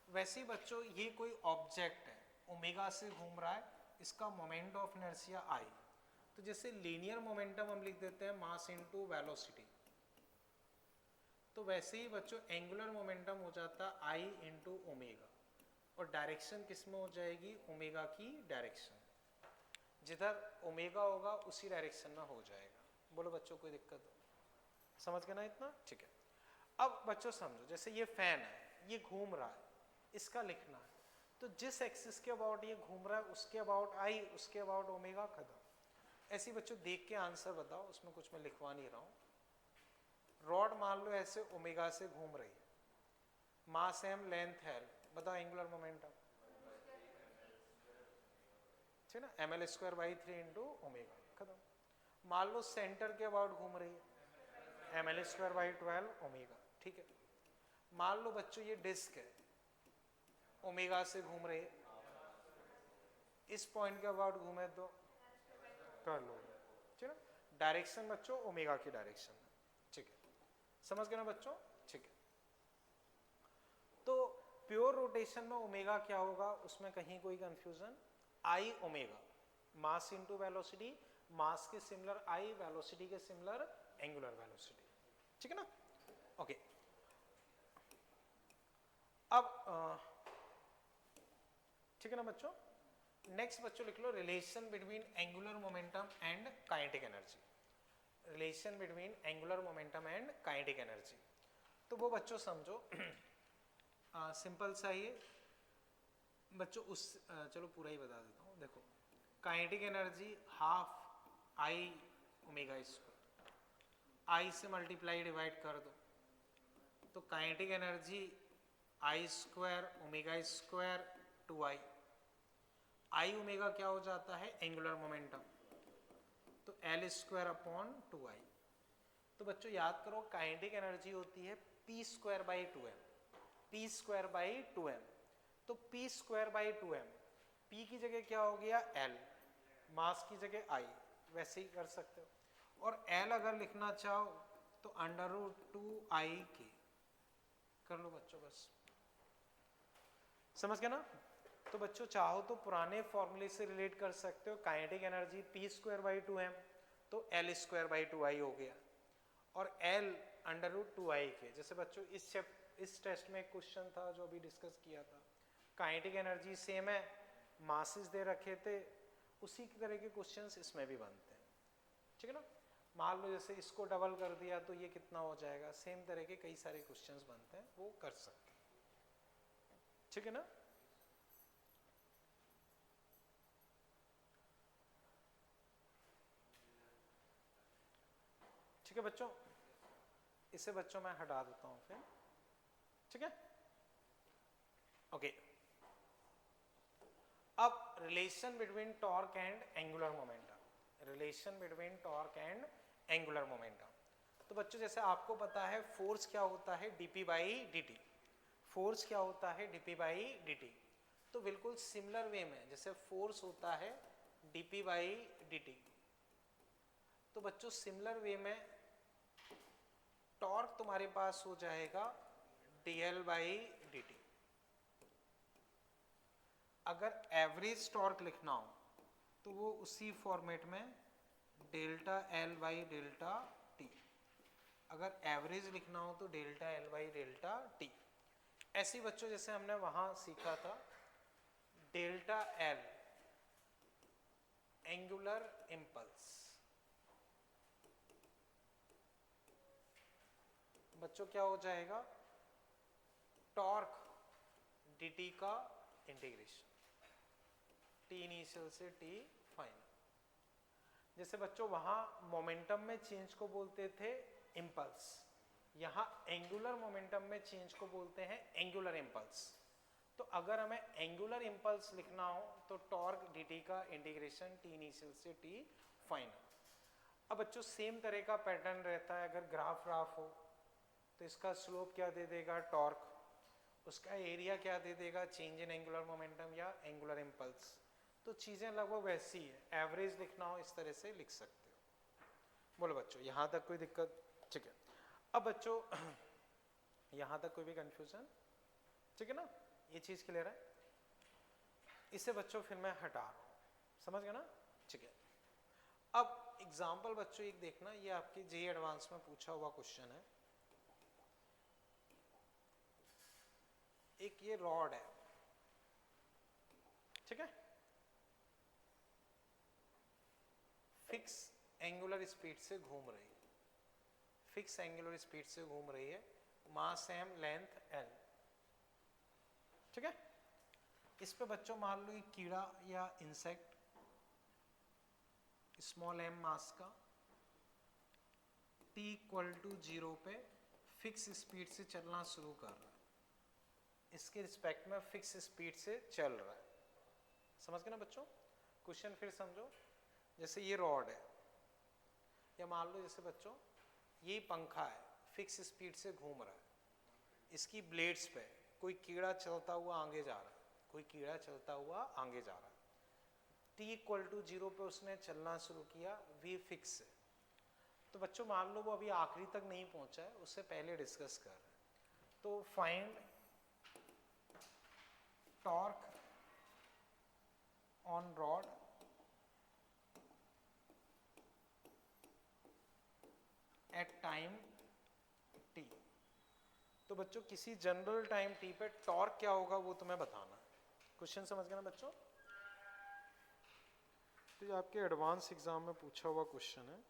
[SPEAKER 1] वैसे ही बच्चों ये कोई ऑब्जेक्ट है ओमेगा से घूम रहा है, इसका मोमेंट ऑफ इनर्शिया आई, तो जैसे लीनियर मोमेंटम हम लिख देते हैं मास इनटू वेलोसिटी, तो वैसे ही बच्चों एंगुलर मोमेंटम हो जाता आई इंटू ओमेगा, और डायरेक्शन किस में हो जाएगी? ओमेगा की डायरेक्शन, जिधर ओमेगा होगा उसी डायरेक्शन में हो जाएगा। बोलो बच्चों कोई दिक्कत हो? समझ गए ना इतना? ठीक है। अब बच्चों समझो जैसे ये फैन है, ये घूम रहा है, इसका लिखना है, तो जिस एक्सिस के अबाउट ये घूम रहा है उसके अबाउट आई, उसके अबाउट ओमेगा, खत्म। ऐसे बच्चों देख के आंसर बताओ, उसमें कुछ मैं लिखवा नहीं रहा हूँ। रॉड मान लो ऐसे ओमेगा से घूम रही है, मास एम, लेंथ है, बताओ एंगुलर मोमेंटम, ठीक ना, ml square by 3 into omega, खत्म। मान लो सेंटर के अबाउट घूम रही है, ml स्क्वायर बाई 12 ओमेगा, ठीक है। मान लो बच्चों ये डिस्क है, ओमेगा से घूम रही है, इस पॉइंट के अबाउट घूमे तो कर लो, ठीक है। डायरेक्शन बच्चों ओमेगा की डायरेक्शन है, ठीक है। समझ गए ना बच्चों? ठीक है। तो प्योर रोटेशन में ओमेगा क्या होगा, उसमें कहीं कोई कंफ्यूजन? आई ओमेगा, मास इनटू वेलोसिटी, मास के सिमिलर आई, वेलोसिटी के सिमिलर एंगुलर वेलोसिटी, ठीक है ना। ओके अब ठीक है ना बच्चों। नेक्स्ट बच्चों लिख लो relation between angular momentum and kinetic energy, relation between angular momentum and kinetic energy. तो वो बच्चों समझो सिंपल सा ये बच्चों, उस चलो पूरा ही बता देता हूँ। देखो kinetic energy half I omega square, I से मल्टीप्लाई डिवाइड कर दो, तो kinetic energy I square omega square 2i, I omega क्या हो जाता है? एंगुलर मोमेंटम, तो एल स्क्वायर अपॉन 2i। तो बच्चों याद करो काइनेटिक एनर्जी होती है P square by 2m, P square by 2m, तो P square by 2m, P की जगह क्या हो गया? एल, मास की जगह आई, वैसे ही कर सकते हो। और एल अगर लिखना चाहो तो अंडर रूट 2i के कर लो बच्चों, बस समझ गए ना। तो बच्चों चाहो तो पुराने फॉर्मूले से रिलेट कर सकते हो, kinetic energy P square by 2m, तो एल स्क्वायर बाई 2i हो गया, और एल अंडर रूट 2i के। जैसे बच्चों इस टेस्ट में एक क्वेश्चन था जो अभी डिस्कस किया था, काइनेटिक एनर्जी सेम है, मासेस दे रखे थे, उसी की तरह के क्वेश्चंस इसमें भी बनते हैं, ठीक है ना। मान लो जैसे इसको डबल कर दिया तो ये कितना हो जाएगा, सेम तरह के कई सारे क्वेश्चंस बनते हैं, वो कर सकते हैं। ठीक है ना? ठीक है बच्चों, इसे बच्चों मैं हटा देता हूं फिर, ठीक है? ओके, अब relation between torque and angular momentum, relation between torque and angular momentum. तो बच्चों जैसे आपको पता है फोर्स क्या होता है, dp बाई dt, फोर्स क्या होता है dp बाई dt। तो बिल्कुल सिमिलर वे में जैसे फोर्स होता है dp बाई dt, तो बच्चों सिमिलर वे में टॉर्क तुम्हारे पास हो जाएगा dl बाई dt। अगर एवरेज टॉर्क लिखना हो तो वो उसी फॉर्मेट में delta L by delta T, अगर एवरेज लिखना हो तो delta L by delta T. ऐसे बच्चों जैसे हमने वहां सीखा था डेल्टा एल एंगुलर इंपल्स, बच्चों क्या हो जाएगा, टॉर्क dt का इंटीग्रेशन, टी इनिशियल से टी फाइनल। जैसे बच्चों वहां मोमेंटम में चेंज को बोलते थे इंपल्स, यहां एंगुलर मोमेंटम में चेंज को बोलते हैं एंगुलर इंपल्स। तो अगर हमें एंगुलर इंपल्स लिखना हो तो टॉर्क dt का इंटीग्रेशन टी इनिशियल से टी फाइनल। अब बच्चों सेम तरह का पैटर्न रहता है, अगर ग्राफ हो तो इसका स्लोप क्या दे देगा, टॉर्क, उसका एरिया क्या दे देगा, चेंज इन एंगुलर मोमेंटम या एंगुलर इंपल्स। तो चीजें लगभग वैसी है, एवरेज लिखना हो इस तरह से लिख सकते हो। बोलो बच्चों यहां तक कोई दिक्कत? ठीक है। अब बच्चों यहां तक कोई भी कंफ्यूजन? ठीक है ना, ये चीज क्लियर है? इसे बच्चों फिर मैं हटा रहा हूं, समझ गए ना? ठीक है। अब एग्जाम्पल बच्चों एक देखना, ये आपके जेईई एडवांस में पूछा हुआ क्वेश्चन है। एक ये रॉड है, ठीक है, फिक्स एंगुलर स्पीड से घूम रही है, फिक्स एंगुलर स्पीड से घूम रही है, मास m, लेंथ l, ठीक है। इस पे बच्चों मान लो एक कीड़ा या इंसेक्ट स्मॉल m मास का t इक्वल टू 0 पे फिक्स स्पीड से चलना शुरू कर रहा है, इसके रिस्पेक्ट में फिक्स स्पीड से चल रहा है। समझ गए ना बच्चों? क्वेश्चन फिर समझो, जैसे ये रॉड है, या मान लो जैसे बच्चों ये पंखा है, फिक्स स्पीड से घूम रहा है, इसकी ब्लेड्स पे कोई कीड़ा चलता हुआ आगे जा रहा है, कोई कीड़ा चलता हुआ आगे जा रहा है, t इक्वल टू 0 पे उसने चलना शुरू किया, v फिक्स है। तो बच्चों मान लो वो अभी आखिरी तक नहीं पहुंचा है, उससे पहले डिस्कस कर रहे हैं। तो find torque on rod at time t। तो बच्चों किसी जनरल टाइम t पे टॉर्क क्या होगा वो तुम्हें बताना है। क्वेश्चन समझ गए ना बच्चों? तो ये आपके एडवांस एग्जाम में पूछा हुआ क्वेश्चन है।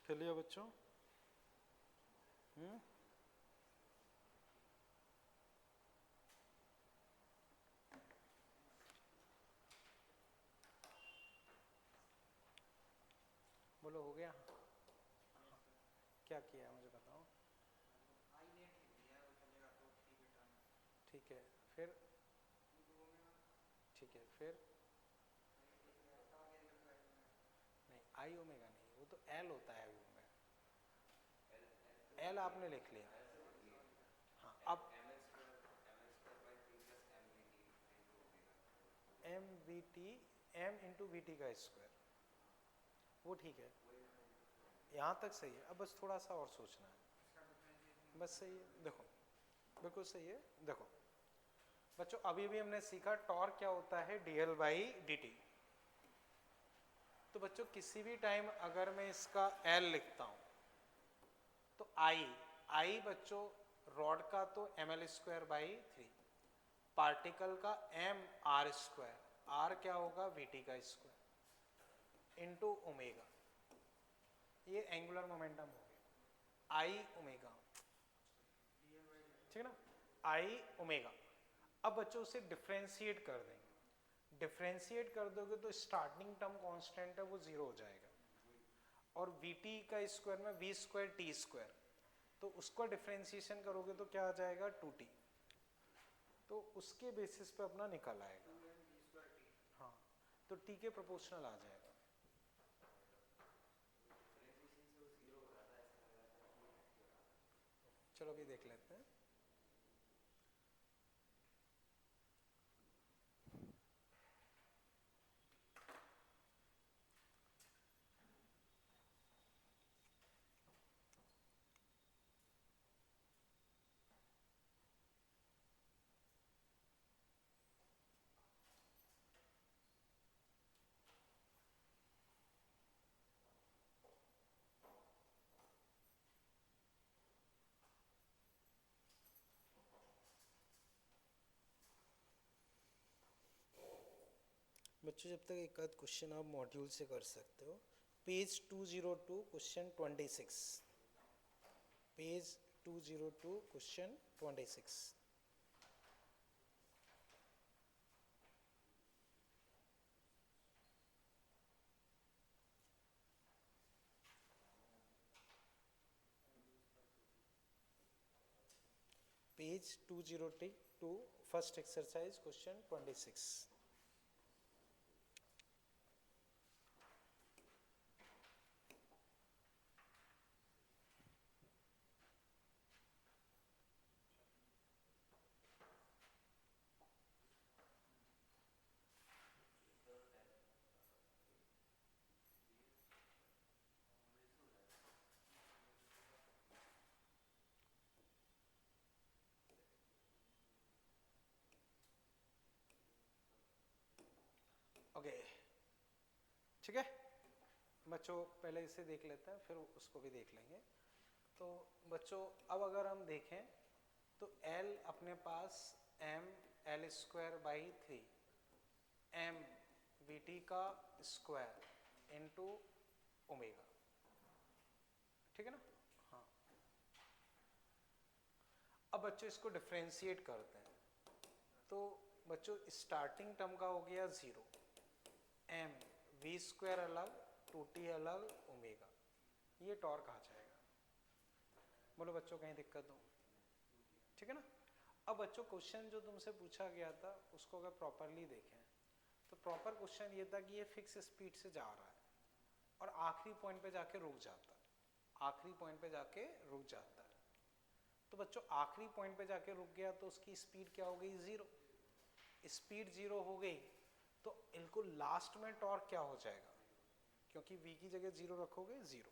[SPEAKER 1] चलिए बच्चों, बोलो हो गया? क्या किया है मुझे बताओ। ठीक है, फिर ठीक है, फिर नहीं आई ओमेगा नहीं, वो तो एल होता है आई ओमेगा। एल आपने लिख लिया। हाँ अब m v t, m into v t का स्क्वायर, वो ठीक है, यहाँ तक सही है। अब बस थोड़ा सा और सोचना है, बस सही है। देखो बिल्कुल सही है। देखो बच्चों अभी भी हमने सीखा टॉर्क क्या होता है, डीएल बाई डी टी। तो बच्चों किसी भी टाइम अगर मैं इसका एल लिखता हूं तो आई, आई बच्चों रॉड का तो m l square by 3, particle का एम आर स्क्वायर, आर क्या होगा वीटी का स्क्वायर इंटू ओमेगा, ये एंगुलर मोमेंटम हो गया आई ओमेगा, ठीक है ना, आई ओमेगा। अब बच्चों उसे डिफ्रेंशिएट कर देंगे, डिफ्रेंशिएट कर दोगे तो स्टार्टिंग टर्म कांस्टेंट है वो जीरो हो जाएगा, और वी टी का स्क्वायर में वी स्क्वायर टी स्क्वायर, तो उसका डिफ्रेंशिएशन करोगे तो क्या आ जाएगा 2t, तो उसके बेसिस पे अपना निकल आएगा। हाँ तो t के प्रोपोर्शनल आ जाएगा। चलो अभी देख लेते हैं। बच्चों जब तक एक आध क्वेश्चन आप मॉड्यूल से कर सकते हो, page 202 question 26, page 202 question 26। Page 202 first exercise question 26। Okay ठीक है बच्चों, पहले इसे देख लेते हैं फिर उसको भी देख लेंगे। तो बच्चों अब अगर हम देखें तो L अपने पास m L square by 3 m we t का स्क्वायर इंटू ओमेगा, ठीक है ना। हाँ अब बच्चों इसको डिफ्रेंशिएट करते हैं, तो बच्चों स्टार्टिंग टर्म का हो गया 0, m वी स्क्वायर अलग 2t अलग ओमेगा, ये टॉर्क आ जाएगा। बोलो बच्चों कहीं दिक्कत हो, ठीक है ना। अब बच्चों क्वेश्चन जो तुमसे पूछा गया था उसको अगर प्रॉपरली देखें तो प्रॉपर क्वेश्चन ये था कि ये फिक्स स्पीड से जा रहा है और आखिरी पॉइंट पे जाके रुक जाता है, आखिरी पॉइंट पे जाके रुक जाता है। तो बच्चों आखिरी पॉइंट पे जाके रुक गया तो उसकी स्पीड क्या हो गई 0, स्पीड 0 हो गई तो इनको लास्ट में टॉर्क क्या हो जाएगा, क्योंकि v की जगह 0 रखोगे 0।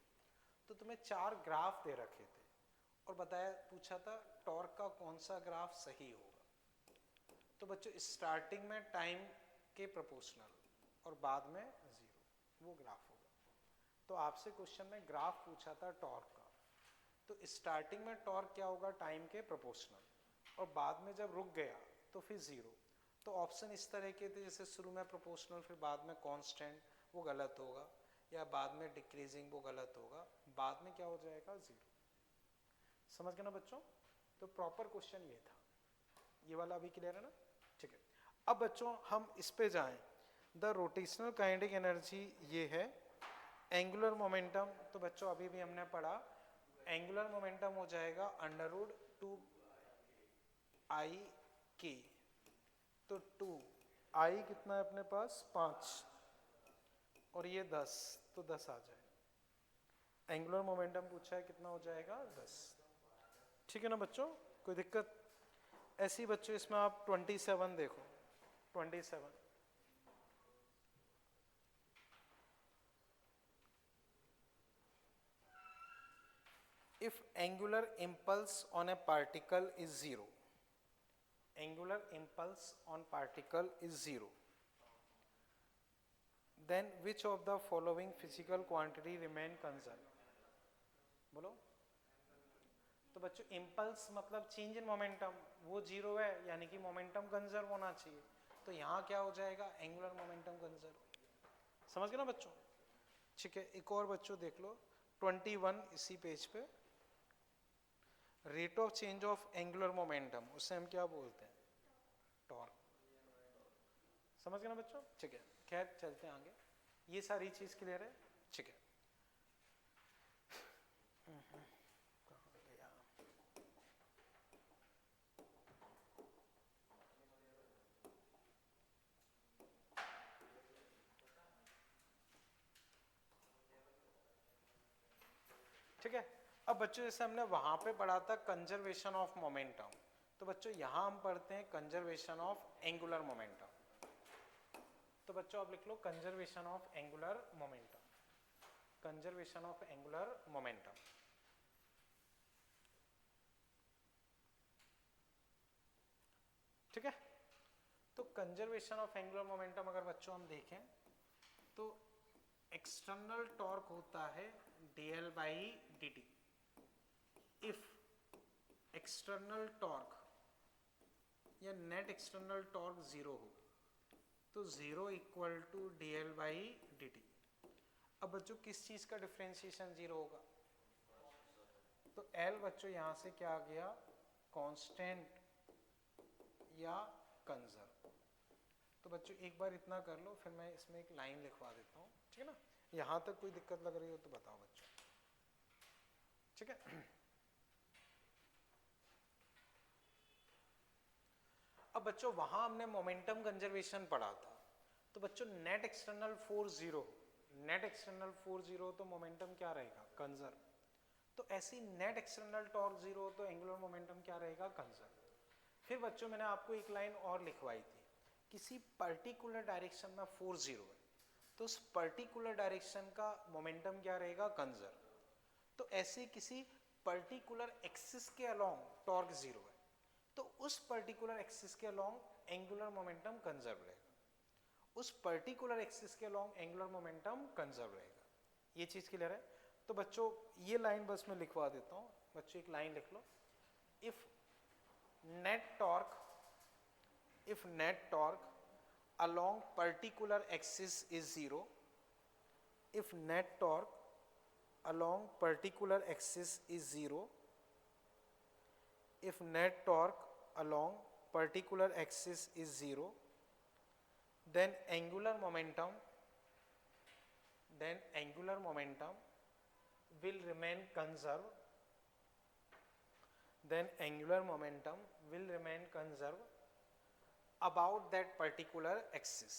[SPEAKER 1] तो तुम्हें 4 ग्राफ दे रखे थे और बताया पूछा था टॉर्क का कौन सा ग्राफ सही होगा। तो बच्चों स्टार्टिंग में टाइम के प्रोपोर्शनल और बाद में 0, वो ग्राफ होगा। तो आपसे क्वेश्चन में ग्राफ पूछा था टॉर्क का, तो स्टार्टिंग में टॉर्क क्या होगा टाइम के प्रोपोर्शनल और बाद में जब रुक गया तो फिर 0। तो ऑप्शन इस तरह के थे जैसे शुरू में प्रोपोर्शनल फिर बाद में कांस्टेंट, वो गलत होगा, या बाद में डिक्रीजिंग, वो गलत होगा, बाद में क्या हो जाएगा 0। समझ गए ना बच्चों। तो प्रॉपर क्वेश्चन ये था, ये वाला अभी क्लियर है ना, ठीक है। अब बच्चों हम इस पे जाएं, द रोटेशनल काइनेटिक एनर्जी ये है एंगुलर मोमेंटम, तो बच्चों अभी भी हमने पढ़ा, एंगुलर मोमेंटम हो जाएगा अंडर रूट 2 आई के। तो 2 आई कितना है अपने पास 5 और ये 10, तो 10 आ जाए। एंगुलर मोमेंटम पूछा है कितना हो जाएगा 10। ठीक है ना बच्चों, कोई दिक्कत? ऐसी बच्चों इसमें आप 27 देखो, 27 if angular impulse on a particle is zero, angular impulse on particle is zero, then which of the following physical quantity remain constant? बोलो। तो बच्चों इम्पल्स मतलब चेंज इन मोमेंटम, वो जीरो है यानी कि मोमेंटम कंजर्व होना चाहिए, तो यहाँ क्या हो जाएगा एंगुलर मोमेंटम कंजर्व। समझ गए ना बच्चों? ठीक है, एक और बच्चों देख लो 21 इसी पेज पे, rate of change of angular momentum, उससे हम क्या बोलते हैं टॉर्क। समझ गए ना बच्चों? ठीक है, खैर चलते हैं आगे, ये सारी चीज क्लियर है। ठीक है, ठीक है। अब बच्चों जैसे हमने वहां पे पढ़ा था कंजर्वेशन ऑफ मोमेंटम, तो बच्चों यहां हम पढ़ते हैं कंजर्वेशन ऑफ एंगुलर मोमेंटम। तो बच्चों आप लिख लो conservation of angular momentum, conservation of angular momentum. ठीक है, तो कंजर्वेशन ऑफ एंगुलर मोमेंटम अगर बच्चों हम देखें तो एक्सटर्नल टॉर्क होता है dl by dt। If external torque या नेट एक्सटर्नल टॉर्क जीरो हो तो zero equal to dl by dt। अब बच्चों किस चीज का डिफरेंशिएशन जीरो होगा? तो L बच्चों यहां से क्या आ गया कांस्टेंट या कंजर्व। तो बच्चों एक बार इतना कर लो, फिर मैं इसमें एक लाइन लिखवा देता हूँ, ठीक है ना? यहां तक कोई दिक्कत लग रही हो तो बताओ बच्चों, ठीक है? अब बच्चों वहां हमने मोमेंटम कंजर्वेशन पढ़ा था, तो बच्चों net external force zero, net external force zero तो मोमेंटम क्या रहेगा कंजर्व। तो ऐसी नेट एक्सटर्नल टॉर्क जीरो तो एंगुलर मोमेंटम क्या रहेगा कंजर्व। फिर बच्चों मैंने आपको एक लाइन और लिखवाई थी, किसी पर्टिकुलर डायरेक्शन में फोर्स जीरो है तो उस पर्टिकुलर डायरेक्शन का मोमेंटम क्या रहेगा कंजर्व। तो ऐसे किसी पर्टिकुलर एक्सिस के अलोंग टॉर्क जीरो है तो उस पर्टिकुलर एक्सिस के अलोंग एंगुलर मोमेंटम कंजर्व रहेगा, उस पर्टिकुलर एक्सिस के अलोंग एंगुलर मोमेंटम कंजर्व रहेगा। ये चीज क्लियर है? तो बच्चों ये लाइन बस मैं लिखवा देता हूं, बच्चों एक लाइन लिख लो, if net torque along particular axis is zero, if net torque along particular axis is zero, if net torque along particular axis is zero, then angular momentum will remain conserved, then angular momentum will remain conserved about that particular axis,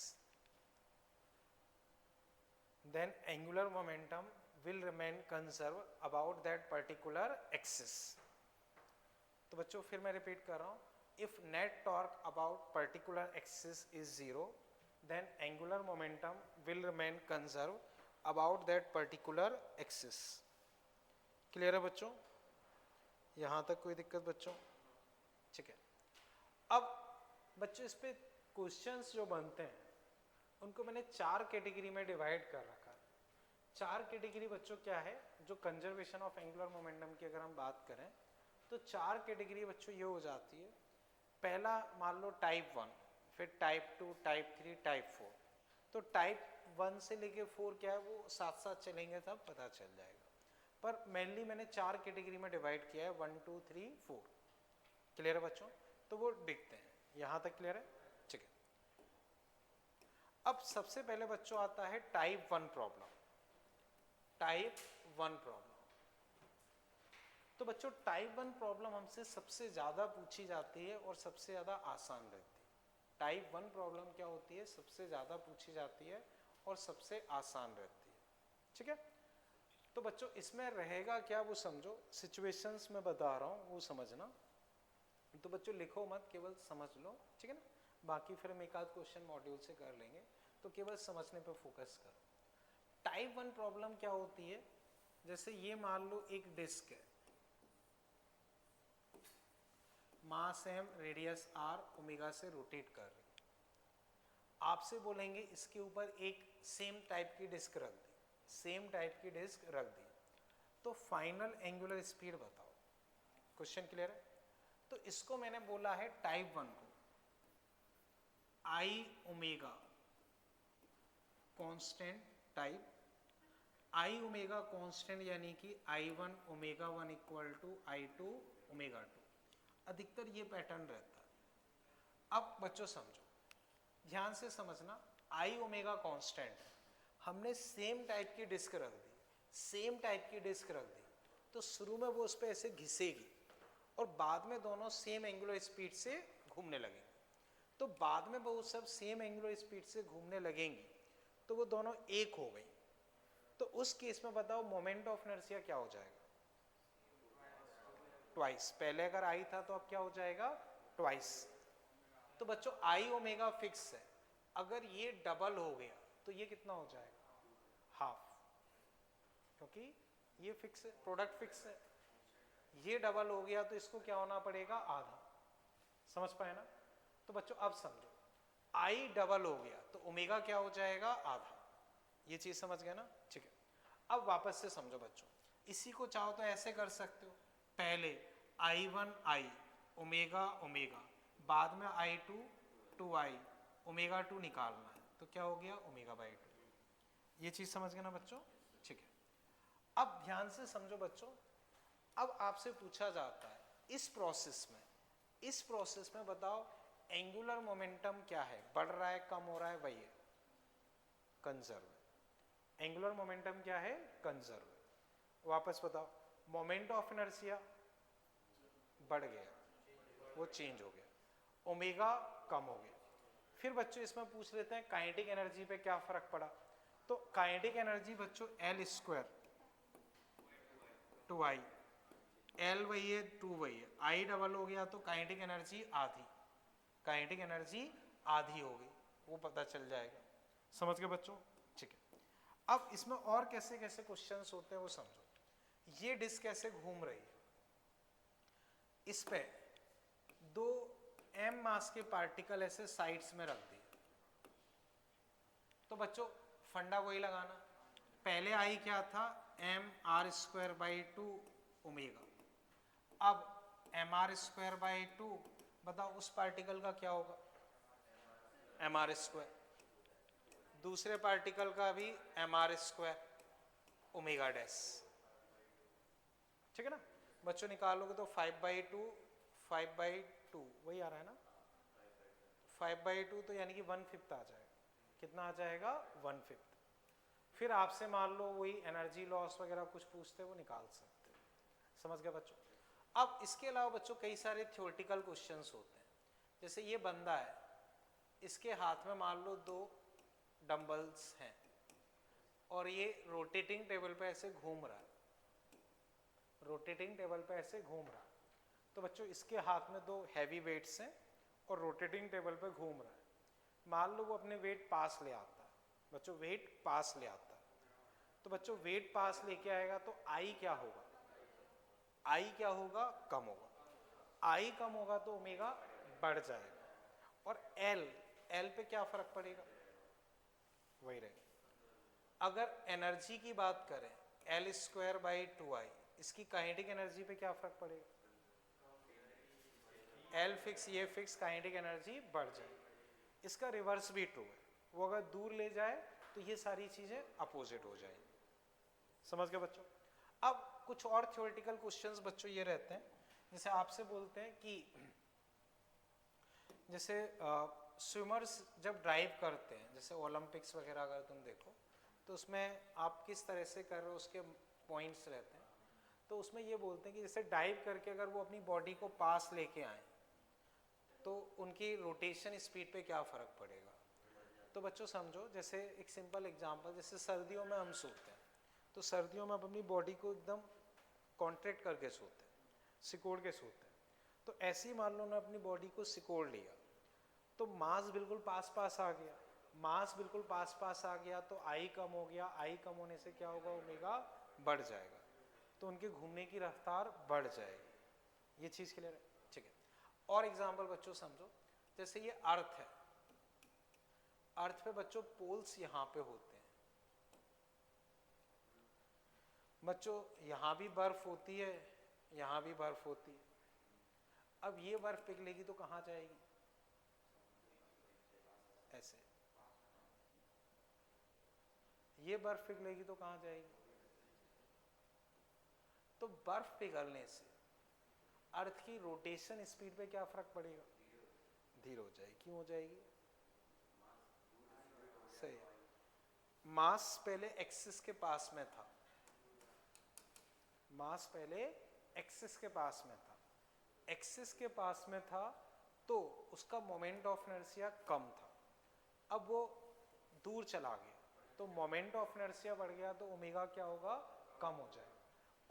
[SPEAKER 1] then angular momentum will remain conserved about that particular axis। तो बच्चों फिर मैं repeat कर रहा हूं, if net torque about particular axis is zero, then angular momentum will remain conserved about that particular axis। Clear है बच्चों? यहां तक कोई दिक्कत बच्चों? ठीक है। अब बच्चों इस पे क्वेश्चंस जो बनते हैं उनको मैंने 4 कैटेगरी में डिवाइड कर रखा है। 4 कैटेगरी बच्चों क्या है, जो कंजर्वेशन ऑफ एंगुलर मोमेंटम की अगर हम बात करें तो 4 कैटेगरी बच्चों ये हो जाती है। पहला मान लो टाइप 1, फिर टाइप 2, टाइप 3, टाइप 4। तो टाइप 1 से लेके 4 क्या है वो साथ साथ चलेंगे तब पता चल जाएगा, पर मेनली मैंने 4 कैटेगरी में डिवाइड किया है, 1 2 3 4। क्लियर है बच्चों? तो वो देखते हैं, यहां तक क्लियर है? ठीक है। अब सबसे पहले बच्चों आता है टाइप 1 प्रॉब्लम। Type 1 problem. तो बच्चों टाइप 1 प्रॉब्लम हमसे सबसे ज़्यादा पूछी जाती है और सबसे ज़्यादा आसान रहती है। टाइप 1 प्रॉब्लम क्या होती है? सबसे ज़्यादा पूछी जाती है और सबसे आसान रहती है। ठीक है, तो बच्चों इसमें रहेगा क्या वो समझो, सिचुएशंस में बता रहा हूँ वो समझना। तो बच्चों लिखो मत, केवल समझ लो, ठीक है ना। बाकी फिर हम एक आध क्वेश्चन मॉड्यूल से कर लेंगे, तो केवल समझने पे फोकस करो। टाइप 1 प्रॉब्लम क्या होती है? जैसे ये मान लो एक डिस्क है, मास m, रेडियस r, ओमेगा से रोटेट कर रही है। आपसे बोलेंगे इसके ऊपर एक सेम टाइप की डिस्क रख दी, सेम टाइप की डिस्क रख दी, तो फाइनल एंगुलर स्पीड बताओ। क्वेश्चन क्लियर है? तो इसको मैंने बोला है टाइप 1 को आई ओमेगा कांस्टेंट टाइप। आई ओमेगा कांस्टेंट यानी कि I1 omega 1 equal to I2 omega 2। अधिकतर ये पैटर्न रहता है। अब बच्चों समझो, ध्यान से समझना, आई ओमेगा कांस्टेंट है, हमने सेम टाइप की डिस्क रख दी, सेम टाइप की डिस्क रख दी, तो शुरू में वो उस पर ऐसे घिसेगी और बाद में दोनों सेम एंगुलर स्पीड से घूमने लगेंगे। तो बाद में वो सब सेम एंगुलर स्पीड से घूमने लगेंगी तो वो दोनों एक हो गई। तो उस केस में बताओ मोमेंट ऑफ इनर्शिया क्या हो जाएगा? ट्वाइस। पहले अगर आई था तो अब क्या हो जाएगा? ट्वाइस। तो बच्चों आई ओमेगा फिक्स है, अगर ये डबल हो गया तो ये कितना हो जाएगा? हाफ, क्योंकि ये फिक्स है, प्रोडक्ट फिक्स है। ये डबल हो गया तो इसको क्या होना पड़ेगा? आधा। समझ पाए ना? तो बच्चों अब समझो, आई डबल हो गया तो ओमेगा क्या हो जाएगा? आधा। ये चीज समझ गए ना? ठीक है, अब वापस से समझो बच्चों, इसी को चाहो तो ऐसे कर सकते हो, पहले I1 I ओमेगा ओमेगा, बाद में I2 2I ओमेगा 2 निकालना है, तो क्या हो गया? Omega by 2। ये चीज समझ गए ना बच्चों? ठीक है, अब ध्यान से समझो बच्चों। अब आपसे पूछा जाता है इस प्रोसेस में बताओ एंगुलर मोमेंटम क्या है? बढ़ रहा है, कम हो रहा है? वही है, कंजर्व। एंगुलर मोमेंटम क्या है? कंजर्व। वापस बताओ, मोमेंट ऑफ इनर्शिया बढ़ गया, वो चेंज हो गया, ओमेगा कम हो गया। फिर बच्चों इसमें पूछ लेते हैं काइनेटिक एनर्जी पे क्या फर्क पड़ा। तो काइनेटिक एनर्जी बच्चों L स्क्वायर 2I, L वही है, 2 वही है, I डबल हो गया तो काइनेटिक एनर्जी आधी, काइनेटिक एनर्जी आधी हो गई, वो पता चल जाएगा। समझ गए बच्चों? ठीक है, अब इसमें और कैसे कैसे क्वेश्चंस होते हैं वो समझो। ये डिस्क कैसे घूम रही है, इस पे 2 m मास के पार्टिकल ऐसे साइड्स में रख दिए, तो बच्चों फंडा वही लगाना। पहले आई क्या था? mr²/2 omega. अब mr²/2, बताओ उस पार्टिकल का क्या होगा? mr²। दूसरे पार्टिकल का भी mr² ओमेगा डैश। ठीक है ना बच्चों? निकालोगे तो 5/2 5/2 वही आ रहा है ना, 5/2, तो यानी कि 1/5 आ जाएगा। कितना आ जाएगा? 1/5। फिर आपसे मान लो वही एनर्जी लॉस वगैरह कुछ पूछते वो निकाल सकते। समझ गए बच्चों? अब इसके अलावा बच्चों कई सारे थ्योरेटिकल क्वेश्चंस होते हैं। जैसे ये बंदा है, इसके हाथ में मान लो 2 डंबल्स हैं और ये रोटेटिंग टेबल पे ऐसे घूम रहा है, रोटेटिंग टेबल पे ऐसे घूम रहा है। तो बच्चों इसके हाथ में 2 हैवी वेट्स हैं और रोटेटिंग टेबल पे घूम रहा है। मान लो वो अपने वेट पास ले आता है, बच्चों वेट पास ले आता है, तो बच्चों वेट पास लेके आएगा तो आई क्या होगा? आई क्या होगा? कम होगा। आई कम होगा तो ओमेगा बढ़ जाएगा, और एल पे क्या फर्क पड़ेगा? वही रहेगा। अगर एनर्जी की बात करें L²/2I, इसकी काइनेटिक एनर्जी पे क्या फर्क पड़ेगा? L फिक्स, ये फिक्स, काइनेटिक एनर्जी बढ़ जाएगी। इसका रिवर्स भी ट्रू है, वो अगर दूर ले जाए तो ये सारी चीजें अपोजिट हो जाएंगी। समझ गए बच्चों? अब कुछ और थ्योरेटिकल क्वेश्चंस बच्चों ये रहते हैं, जैसे आपसे बोलते हैं कि जैसे स्विमर्स जब ड्राइव करते हैं, जैसे ओलंपिक्स वगैरह अगर तुम देखो तो उसमें आप किस तरह से कर रहे हो उसके पॉइंट्स रहते हैं। तो उसमें ये बोलते हैं कि जैसे डाइव करके अगर वो अपनी बॉडी को पास लेके आए तो उनकी रोटेशन स्पीड पे क्या फ़र्क पड़ेगा। तो बच्चों समझो, जैसे एक सिंपल एग्जांपल, जैसे सर्दियों में हम सोते हैं तो सर्दियों में आप अपनी बॉडी को एकदम कॉन्ट्रैक्ट करके सोते हैं, सिकोड़ के सोते हैं। तो ऐसे ही मान लो ना अपनी बॉडी को सिकोड़ लिया तो मास बिल्कुल पास पास आ गया, मास बिल्कुल पास पास आ गया तो आई कम हो गया, आई कम होने से क्या होगा, ओमेगा बढ़ जाएगा, तो उनके घूमने की रफ्तार बढ़ जाएगी। ये चीज़ क्लियर है, ठीक है। और एग्जांपल बच्चों समझो, जैसे ये अर्थ है, अर्थ पे बच्चों पोल्स यहाँ पे होते हैं। बच्चों यहाँ भी बर्फ होती है, यहाँ भी बर्फ होती है। अब ये बर्फ पिघलेगी तो कहाँ जाएगी, ऐसे। ये बर्फ पिघलेगी तो कहाँ जाएगी। तो बर्फ पिघलने से अर्थ की रोटेशन स्पीड पे क्या फर्क पड़ेगा, धीरे हो जाएगी। क्यों हो जाएगी, सही है। मास पहले एक्सिस के पास में था, मास पहले एक्सिस के पास में था, एक्सिस के पास में था तो उसका मोमेंट ऑफ इनर्शिया कम था। अब वो दूर चला गया तो मोमेंट ऑफ इनर्शिया बढ़ गया तो ओमेगा क्या होगा, कम हो जाएगा।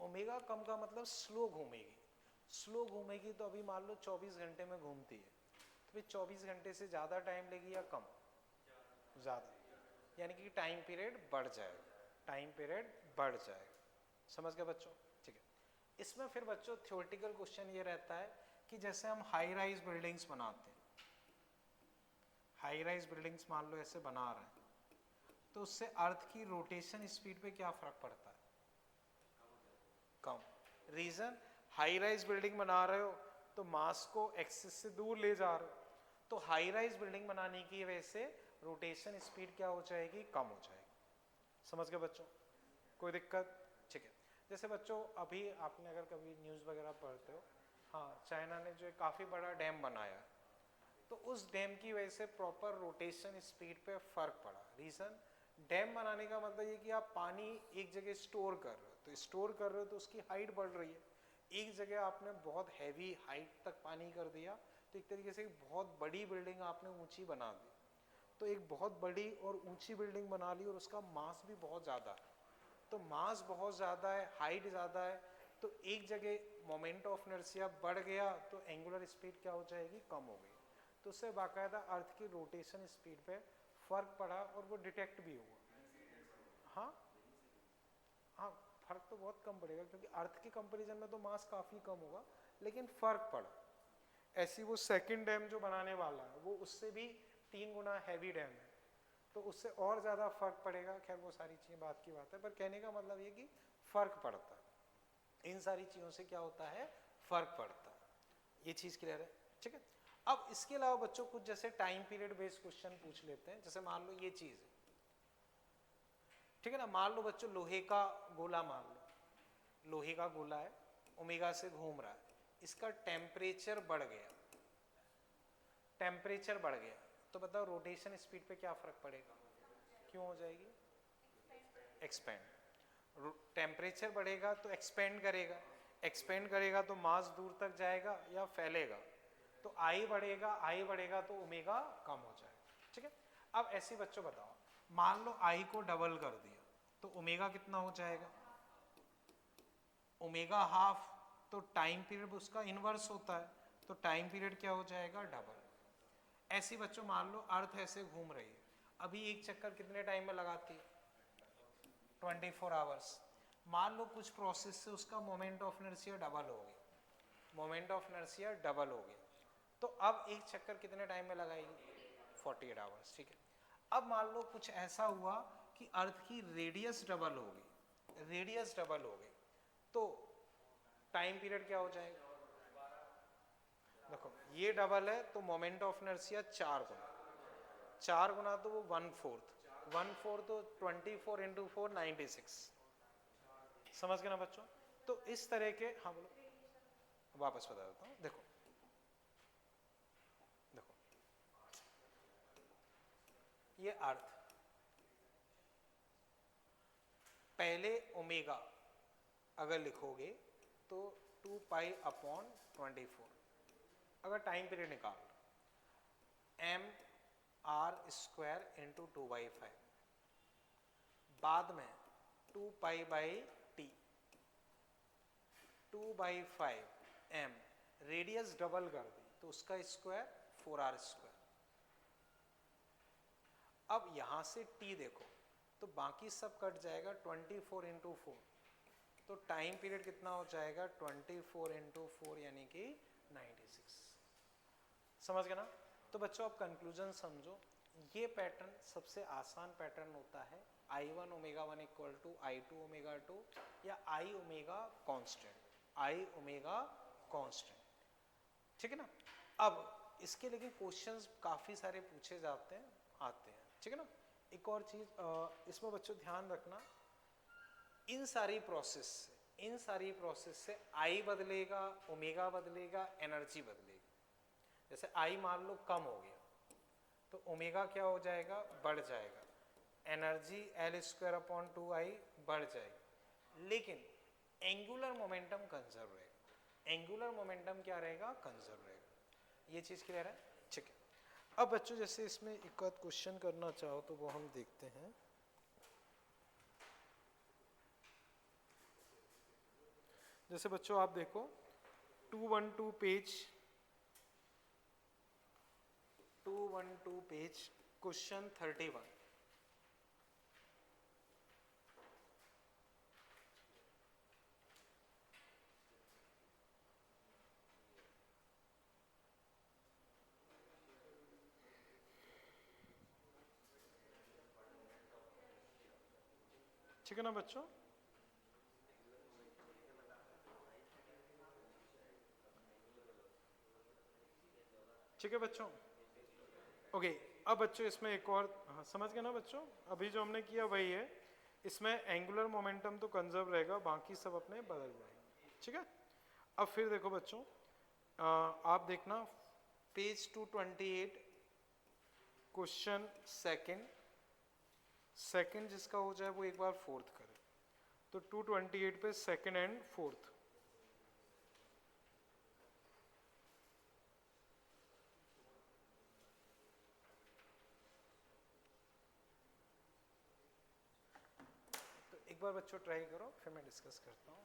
[SPEAKER 1] ओमेगा कम का मतलब स्लो घूमेगी, स्लो घूमेगी तो अभी मान लो 24 घंटे में घूमती है तो फिर 24 घंटे से ज़्यादा टाइम लेगी या कम, ज़्यादा, यानी कि टाइम पीरियड बढ़ जाएगा, टाइम पीरियड बढ़ जाएगा। समझ गए बच्चों, ठीक है। इसमें फिर बच्चों थ्योरेटिकल क्वेश्चन ये रहता है कि जैसे हम हाई राइज बिल्डिंग्स बनाते हैं, हाई राइज बिल्डिंग्स मान लो ऐसे बना रहे हैं तो उससे अर्थ की रोटेशन स्पीड पे क्या फर्क पड़ता है, कम। रीजन, हाई राइज बिल्डिंग बना रहे हो तो मास को एक्सिस से दूर ले जा रहे हो, तो हाई राइज बिल्डिंग बनाने की वजह से रोटेशन स्पीड क्या हो जाएगी, कम हो जाएगी। समझ गए बच्चों, कोई दिक्कत, ठीक है। जैसे बच्चों अभी आपने अगर कभी न्यूज़ वगैरह पढ़ते हो, हाँ, चाइना ने जो काफ़ी बड़ा डैम बनाया तो उस डैम की वजह से प्रॉपर रोटेशन स्पीड पे फर्क पड़ा। रीज़न, डैम बनाने का मतलब ये कि आप पानी एक जगह स्टोर कर रहे हो, तो स्टोर कर रहे हो तो उसकी हाइट बढ़ रही है। एक जगह आपने बहुत हैवी हाइट तक पानी कर दिया तो एक तरीके से बहुत बड़ी बिल्डिंग आपने ऊंची बना दी, तो एक बहुत बड़ी और ऊंची बिल्डिंग बना ली और उसका मास भी बहुत ज़्यादा है। तो मास बहुत ज़्यादा है, हाइट ज़्यादा है, तो एक जगह मोमेंट ऑफ इनर्शिया बढ़ गया तो एंगुलर स्पीड क्या हो जाएगी, कम हो गई। तो उससे बाकायदा अर्थ की रोटेशन स्पीड पे फर्क पड़ा और वो डिटेक्ट भी हुआ। हाँ हाँ, फर्क तो बहुत कम पड़ेगा क्योंकि अर्थ के कंपैरिजन में तो मास काफ़ी कम होगा, लेकिन फर्क पड़ा। ऐसी वो सेकंड डैम जो बनाने वाला है वो उससे भी 3 गुना हैवी डैम है तो उससे और ज़्यादा फर्क पड़ेगा। खैर वो सारी चीज़ें बात की बात है, पर कहने का मतलब ये कि फर्क पड़ता है, इन सारी चीज़ों से क्या होता है, फर्क पड़ता है। ये चीज़ क्लियर है, ठीक है। अब इसके अलावा बच्चों कुछ जैसे टाइम पीरियड बेस्ड क्वेश्चन पूछ लेते हैं। जैसे मान लो ये चीज़ है, ठीक है ना, मान लो बच्चों लोहे का गोला, मान लो लोहे का गोला है, ओमेगा से घूम रहा है, इसका टेम्परेचर बढ़ गया, टेम्परेचर बढ़ गया तो बताओ रोटेशन स्पीड पे क्या फर्क पड़ेगा, क्यों हो जाएगी, एक्सपेंड। टेम्परेचर बढ़ेगा तो एक्सपेंड करेगा, एक्सपेंड करेगा तो मास दूर तक जाएगा या फैलेगा, तो आई बढ़ेगा, आई बढ़ेगा तो ओमेगा कम हो जाएगा, ठीक है। अब ऐसे बच्चों बताओ, मान लो आई को डबल कर दिया तो ओमेगा कितना हो जाएगा, ओमेगा हाफ, तो टाइम पीरियड उसका इनवर्स होता है तो टाइम पीरियड क्या हो जाएगा, डबल। ऐसे बच्चों मान लो अर्थ ऐसे घूम रही है, अभी एक चक्कर कितने टाइम में लगाती है, 24 आवर्स। मान लो कुछ प्रोसेस से उसका मोमेंट ऑफ इनर्शिया डबल हो गया, मोमेंट ऑफ इनर्शिया डबल हो गया, तो अब एक चक्कर कितने टाइम में लगाएगी, 48 आवर्स, ठीक है। अब मान लो कुछ ऐसा हुआ कि अर्थ की रेडियस डबल हो गई, रेडियस डबल हो गई, तो टाइम पीरियड क्या हो जाएगा, देखो ये डबल है तो मोमेंट ऑफ इनर्शिया 4 गुना, 4 गुना तो वो 1/4, 1/4 तो 24 इंटू 4 96। समझ गए ना बच्चों। तो इस तरह के, हाँ बोलो, वापस बता देता हूँ। देखो देखो ये अर्थ, पहले ओमेगा अगर लिखोगे तो 2 पाई अपॉन 24, अगर टाइम पीरियड निकाल एम आर स्क्वायर इंटू 2/5, बाद में 2 pi by t, 2/5 m, radius double कर दी तो उसका स्क्वायर 4r स्क्वायर। अब यहां से t देखो तो बाकी सब कट जाएगा 24 इंटू 4, तो टाइम पीरियड कितना हो जाएगा 24 इंटू 4 यानी कि 96। समझ गए ना? तो बच्चों अब कंक्लूजन समझो, ये पैटर्न सबसे आसान पैटर्न होता है I1 omega 1 equal to I2 omega 2 या I omega constant, I omega constant, ठीक है ना? अब इसके लेकिन क्वेश्चंस काफी सारे पूछे जाते हैं, आते हैं, ठीक है ना? एक और चीज इसमें बच्चों ध्यान रखना, इन सारी प्रोसेस से I बदलेगा, ओमेगा बदलेगा, एनर्जी बदलेगी। जैसे I मान लो कम हो गया तो ओमेगा क्या हो जाएगा, बढ़ जाएगा, energy L square upon 2I बढ़ जाएगी, लेकिन एंगुलर मोमेंटम कंजर्व रहेगा। एंगुलर मोमेंटम क्या रहेगा, कंजर्व रहेगा। ये चीज क्लियर है? ठीक है। अब बच्चों जैसे इसमें एक आध क्वेश्चन करना चाहो तो वो हम देखते हैं। जैसे बच्चों आप देखो 212 पेज क्वेश्चन 31, ठीक है ना बच्चों? ठीक है बच्चों, ओके। अब बच्चों इसमें एक और, हाँ समझ गए ना बच्चों? अभी जो हमने किया वही है, इसमें एंगुलर मोमेंटम तो कंजर्व रहेगा, बाकी सब अपने बदल जाएंगे, ठीक है? अब फिर देखो बच्चों, आप देखना पेज 228 क्वेश्चन सेकंड जिसका हो जाए वो एक बार फोर्थ करे, तो 228 पे सेकंड एंड फोर्थ। तो एक बार बच्चों ट्राई करो, फिर मैं डिस्कस करता हूँ।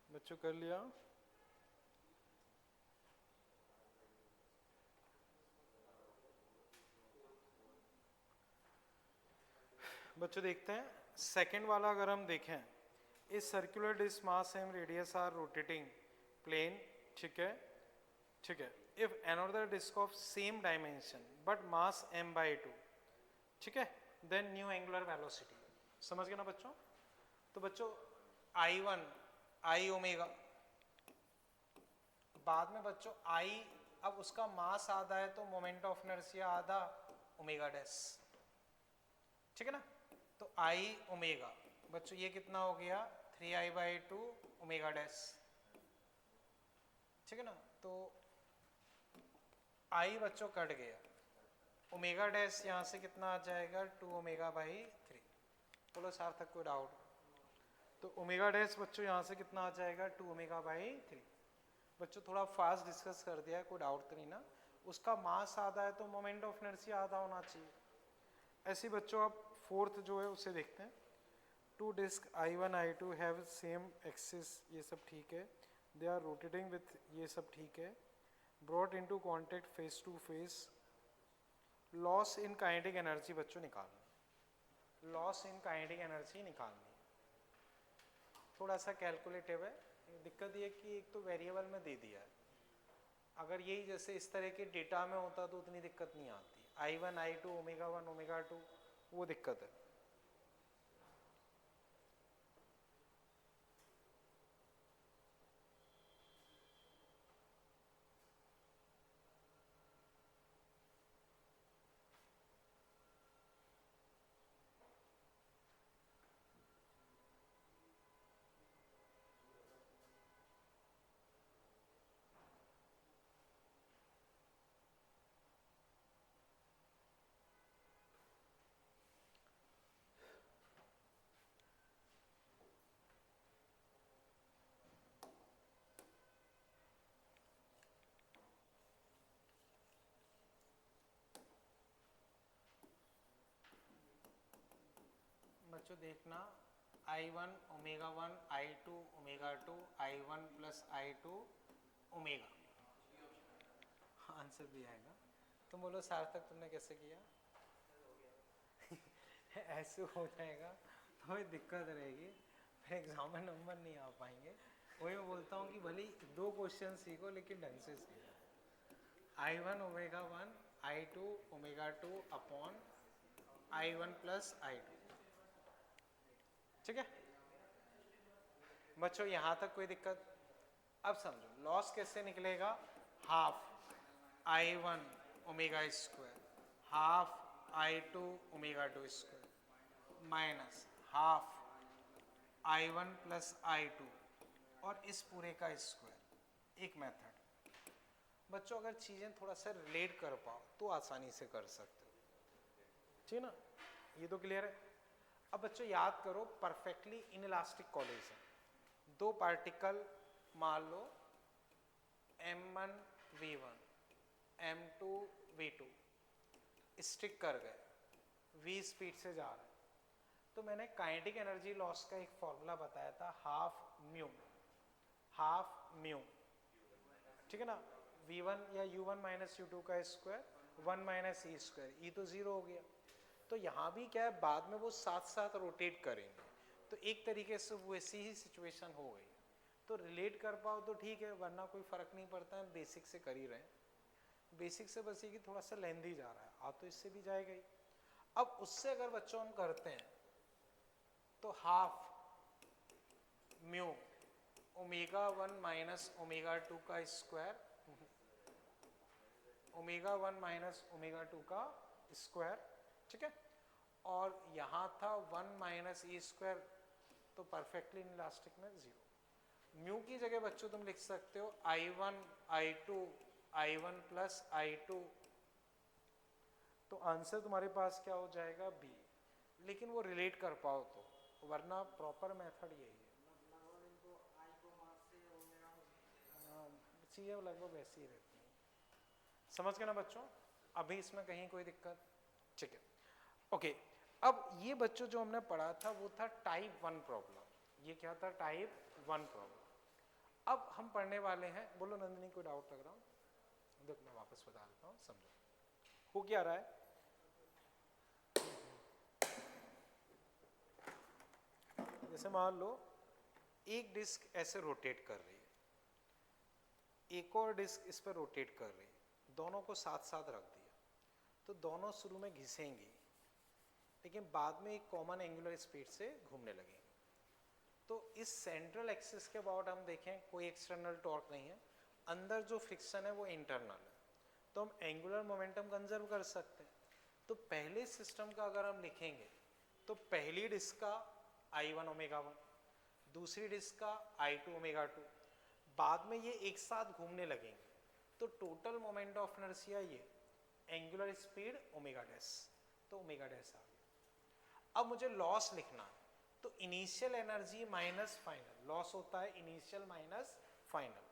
[SPEAKER 1] बच्चों कर लिया? बच्चों देखते हैं सेकंड वाला, अगर हम देखें इस circular disc mass m radius r rotating plane, ठीक है, ठीक है, if another disc of same dimension but mass m/2, ठीक है, देन न्यू एंगुलर वेलोसिटी। समझ गए ना बच्चों? तो बच्चों I1 I ओमेगा, बाद में बच्चों I, अब उसका मास आधा है तो मोमेंट ऑफ इनर्शिया आधा, ओमेगा डैश, ठीक है ना? तो I ओमेगा बच्चों ये कितना हो गया 3I/2 ओमेगा डैश, ठीक है ना? तो I बच्चों कट गया, ओमेगा डैश यहाँ से कितना आ जाएगा 2 ओमेगा/3। बोलो सार्थक कोई डाउट? तो ओमेगा डैश बच्चों यहाँ से कितना आ जाएगा 2 ओमेगा/3। बच्चों थोड़ा फास्ट डिस्कस कर दिया है, कोई डाउट तो नहीं ना? उसका मास आधा है तो मोमेंट ऑफ इनर्शिया आधा होना चाहिए। ऐसे बच्चों आप फोर्थ जो है उसे देखते हैं, two disc I1 I2 have same axis, ये सब ठीक है, दे आर रोटेटिंग विथ, ये सब ठीक है, brought into contact face to face, loss in kinetic energy बच्चों निकालना, लॉस इन काइनेटिक एनर्जी निकालनी, थोड़ा सा कैलकुलेटिव है। दिक्कत ये कि एक तो वेरिएबल में दे दिया है, अगर यही जैसे इस तरह के डेटा में होता तो उतनी दिक्कत नहीं आती, I1 I2 ओमेगा 1 ओमेगा 2 वो दिक्कत है। बच्चों देखना, I1 omega 1 I2 omega 2 I1 plus I2 omega, answer भी आएगा। तुम बोलो सार्थक तुमने कैसे किया? ऐसे हो जाएगा तो ये दिक्कत रहेगी, फिर एग्जाम में नंबर नहीं आ पाएंगे। वही मैं बोलता हूँ कि भले 2 क्वेश्चन सीखो लेकिन ढंग से सीखो। I1 omega 1 I2 omega 2 upon I1 plus I2, ठीक है बच्चों, यहाँ तक कोई दिक्कत? अब समझो लॉस कैसे निकलेगा, half I1 omega square half I2 omega 2 square minus half I1 plus I2 और इस पूरे का स्क्वायर। एक मेथड बच्चों, अगर चीजें थोड़ा सा रिलेट कर पाओ तो आसानी से कर सकते हो, ठीक ना, ये तो क्लियर है। अब बच्चों याद करो, परफेक्टली इनइलास्टिक कोलिजन, 2 पार्टिकल मान लो M1 V1 M2 V2 stick कर गए, V स्पीड से जा रहे हैं, तो मैंने काइनेटिक एनर्जी लॉस का एक फॉर्मूला बताया था, हाफ म्यू, ठीक है ना, V1 या U1 माइनस U2 का स्क्वायर 1 माइनस ई स्क्वायर, ई तो 0 हो गया। तो यहाँ भी क्या है, बाद में वो साथ साथ रोटेट करेंगे, तो एक तरीके से वैसी ही सिचुएशन हो गई। तो रिलेट कर पाओ तो ठीक है, वरना कोई फर्क नहीं पड़ता है, बेसिक से कर ही रहे हैं। बेसिक से बस ये कि थोड़ा सा लेंदी जा रहा है, आ तो इससे भी जाएगा ही। अब उससे अगर बच्चों हम करते हैं तो half mu omega 1 minus omega 2 का स्क्वायर, ओमेगा 1 माइनस ओमेगा 2 का स्क्वायर, ठीक है, और यहाँ था 1 माइनस ई स्क्वायर, तो परफेक्टली इनइलास्टिक में 0। म्यू की जगह बच्चों तुम लिख सकते हो I1 I2 I1 plus I2, तो आंसर तुम्हारे पास क्या हो जाएगा, B। लेकिन वो रिलेट कर पाओ तो, वरना प्रॉपर मेथड यही है। चीजें लगभग वैसी ही रहती हैं, समझ गए ना बच्चों? अभी इसमें कहीं कोई दिक्कत? ठीक है, ओके। अब ये बच्चों जो हमने पढ़ा था वो था टाइप 1 प्रॉब्लम। ये क्या था, टाइप 1 प्रॉब्लम। अब हम पढ़ने वाले हैं, बोलो नंदिनी कोई डाउट लग रहा हो? देखो मैं वापस बता देता हूँ, समझो हो क्या रहा है। जैसे मान लो एक डिस्क ऐसे रोटेट कर रही है, एक और डिस्क इस पर रोटेट कर रही है, दोनों को साथ साथ रख दिया, तो दोनों शुरू में घिसेंगी लेकिन बाद में एक कॉमन एंगुलर स्पीड से घूमने लगेंगे। तो इस सेंट्रल एक्सिस के अबाउट हम देखें कोई एक्सटर्नल टॉर्क नहीं है, अंदर जो फ्रिक्शन है वो इंटरनल है, तो हम एंगुलर मोमेंटम कंजर्व कर सकते हैं। तो पहले सिस्टम का अगर हम लिखेंगे तो पहली डिस्क का I1 ओमेगा 1, दूसरी डिस्क का I2 ओमेगा 2, बाद में ये एक साथ घूमने लगेंगे, तो टोटल मोमेंट ऑफ इनर्शिया ये, एंगुलर स्पीड ओमेगा डैश, तो ओमेगा डैश आ गया। अब मुझे लॉस लिखना है, तो initial energy minus final, loss होता है इनिशियल माइनस फाइनल।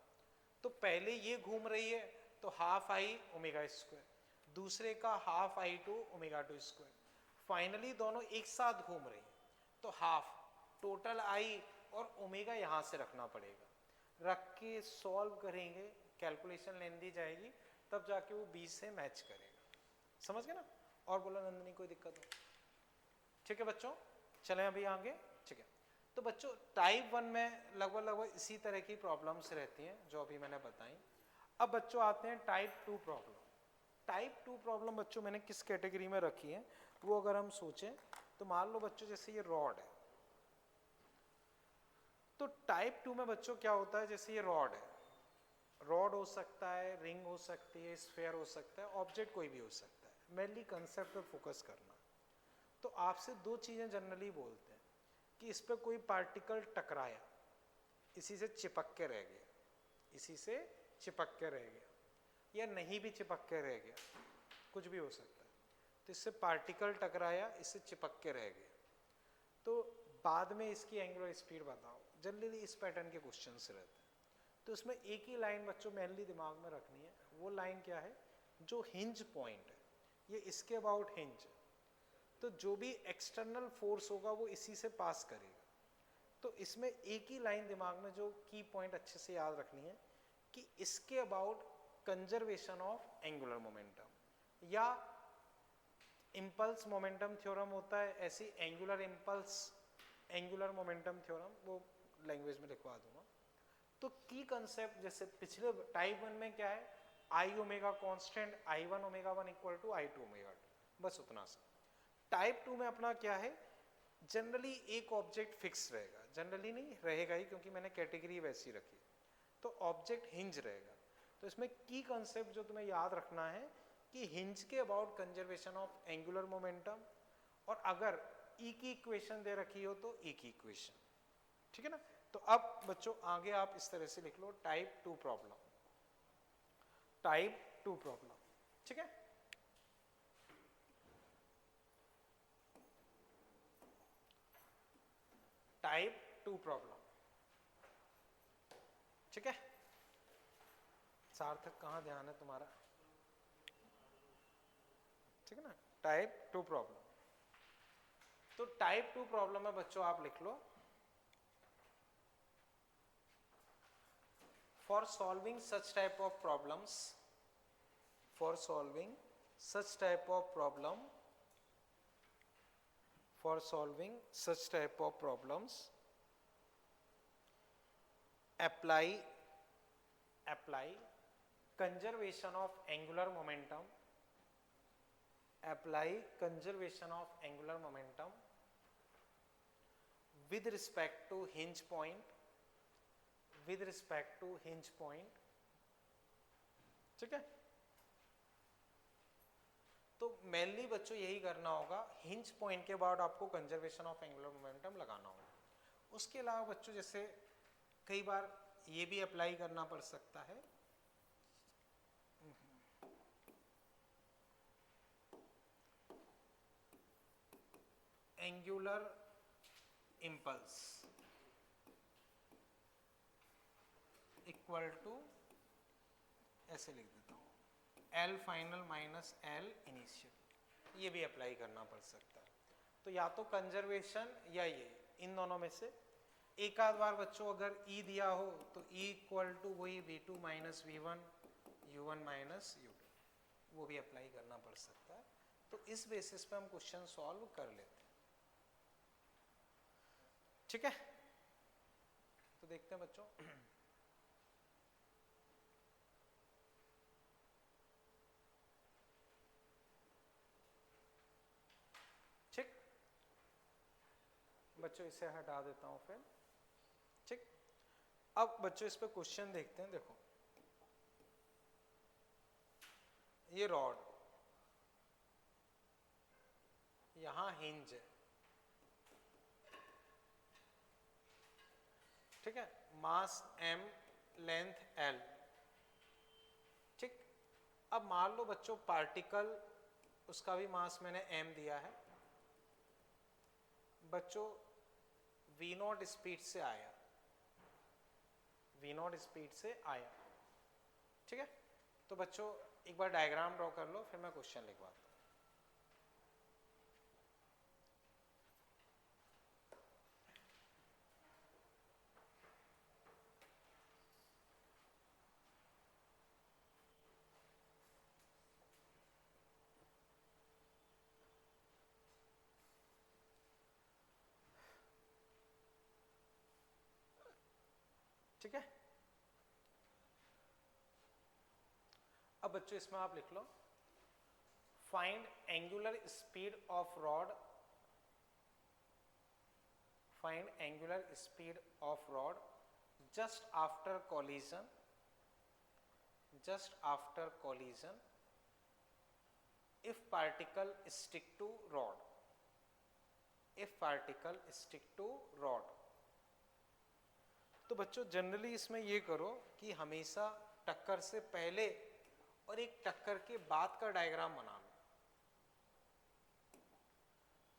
[SPEAKER 1] तो पहले ये घूम रही है तो हाफ आई ओमेगा स्क्वायर, दूसरे का half I2 omega 2 square, finally दोनों एक साथ घूम रही है तो हाफ टोटल आई और ओमेगा यहाँ से रखना पड़ेगा, रख के सॉल्व करेंगे, कैलकुलेशन लेंदी जाएगी, तब जाके वो 20 से मैच करेगा। समझ गए ना? और बोलो नंदिनी कोई दिक्कत हो? ठीक है बच्चों, चलें अभी आगे। ठीक है, तो बच्चों टाइप 1 में लगभग इसी तरह की प्रॉब्लम्स रहती हैं जो अभी मैंने बताई। अब बच्चों आते हैं टाइप 2 प्रॉब्लम। टाइप 2 प्रॉब्लम बच्चों मैंने किस कैटेगरी में रखी है वो अगर हम सोचें तो मान लो बच्चों जैसे ये रॉड है, तो टाइप 2 में बच्चों क्या होता है, जैसे ये रॉड है, रॉड हो सकता है, रिंग हो सकती है, स्फीयर हो सकता है, ऑब्जेक्ट कोई भी हो सकता है, मेनली कंसेप्ट पे फोकस करना। तो आपसे दो चीजें जनरली बोलते हैं कि इस पे कोई पार्टिकल टकराया, इसी से चिपक के रह गया, इसी से चिपक के रह गया, या नहीं भी चिपक के रह गया, कुछ भी हो सकता है। तो इससे पार्टिकल टकराया, इससे चिपक के रह गया, तो बाद में इसकी एंगुलर स्पीड बताओ। जनरली इस पैटर्न के क्वेश्चंस रहते हैं। तो इसमें एक ही लाइन बच्चों मेनली दिमाग में रखनी है, वो लाइन क्या है, जो हिंज पॉइंट है ये इसके अबाउट हिंज, तो जो भी एक्सटर्नल फोर्स होगा वो इसी से पास करेगा। तो इसमें एक ही लाइन दिमाग में जो की पॉइंट अच्छे से याद रखनी है कि इसके about conservation of angular momentum, या इम्पल्स मोमेंटम थ्योरम होता है, ऐसी angular impulse angular momentum theorem, वो लैंग्वेज में लिखवा दूंगा। तो की कंसेप्ट जैसे पिछले टाइप 1 में क्या है, I omega constant, I1 omega 1 equal to I2 omega 2, बस उतना सा। टाइप 2 में अपना क्या है, जनरली एक ऑब्जेक्ट फिक्स रहेगा, जनरली नहीं रहेगा ही क्योंकि मैंने कैटेगरी वैसी रखी, तो ऑब्जेक्ट हिंज रहेगा। तो इसमें की कंसेप्ट जो तुम्हें याद रखना है कि हिंज के about conservation of angular momentum, और अगर ई की इक्वेशन दे रखी हो तो ई की इक्वेशन। ठीक है ना? तो अब बच्चों आगे आप इस तरह से लिख लो टाइप 2 प्रॉब्लम, टाइप 2 प्रॉब्लम। ठीक है, टाइप 2 प्रॉब्लम। ठीक है, सार्थक कहाँ ध्यान है तुम्हारा? ठीक है ना, टाइप 2 प्रॉब्लम। तो टाइप 2 प्रॉब्लम में बच्चों आप लिख लो, for solving such type of problems, for solving such type of problem, for solving such type of problems, apply conservation of angular momentum, apply conservation of angular momentum with respect to hinge point, with respect to hinge point। ठीक है, तो mainly बच्चों यही करना होगा, hinge point के बाद आपको कंजर्वेशन ऑफ एंगुलर मोमेंटम लगाना होगा। उसके अलावा बच्चों जैसे कई बार ये भी अप्लाई करना पड़ सकता है, एंगुलर इम्पल्स इक्वल टू, ऐसे लिख देता हूँ, L final minus L initial, ये भी अप्लाई करना पड़ सकता है। तो या तो कंजर्वेशन या ये, इन दोनों में से एक आध बार बच्चों अगर E दिया हो तो E इक्वल टू वही V2 minus V1 U1 minus U2, वो भी अप्लाई करना पड़ सकता है। तो इस बेसिस पे हम क्वेश्चन सॉल्व कर लेते हैं। ठीक है, तो देखते हैं बच्चों। ठीक, बच्चों इसे हटा देता हूं फिर। ठीक, अब बच्चों इस पे क्वेश्चन देखते हैं। देखो ये रॉड, यहां हिंज है, ठीक है, मास m, लेंथ l। ठीक, अब मान लो बच्चों पार्टिकल, उसका भी मास मैंने m दिया है बच्चों, v0 स्पीड से आया, v0 स्पीड से आया। ठीक है, तो बच्चों एक बार डायग्राम ड्रॉ कर लो, फिर मैं क्वेश्चन लिखवाता हूं। ठीक है। अब बच्चों इसमें आप लिख लो find angular speed of rod, find angular speed of rod just after collision, just after collision if particle stick to rod, if particle stick to rod। तो बच्चों जनरली इसमें ये करो कि हमेशा टक्कर से पहले और एक टक्कर के बाद का डायग्राम बना लो।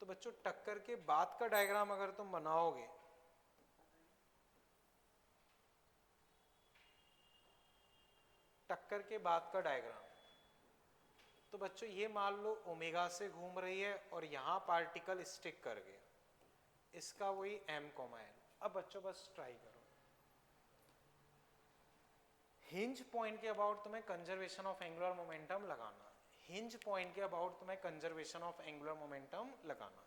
[SPEAKER 1] तो बच्चों टक्कर के बाद का डायग्राम अगर तुम बनाओगे टक्कर के बाद का डायग्राम, तो बच्चों ये मान लो ओमेगा से घूम रही है और यहां पार्टिकल स्टिक कर गया, इसका वही m, l। अब बच्चों बस ट्राई करो, हिंज पॉइंट के अबाउट तुम्हें कंजर्वेशन ऑफ एंगुलर मोमेंटम लगाना, हिंज पॉइंट के अबाउट तुम्हें कंजर्वेशन ऑफ एंगुलर मोमेंटम लगाना।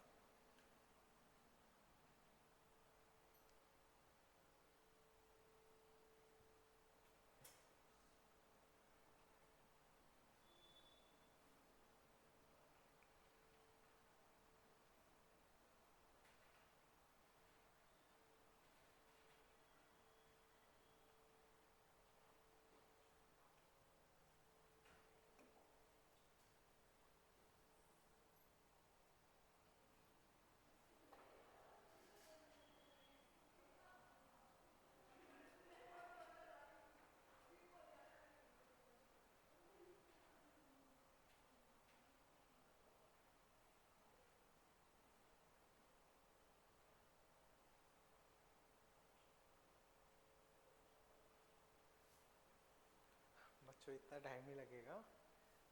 [SPEAKER 1] बच्चों इतना टाइम ही लगेगा,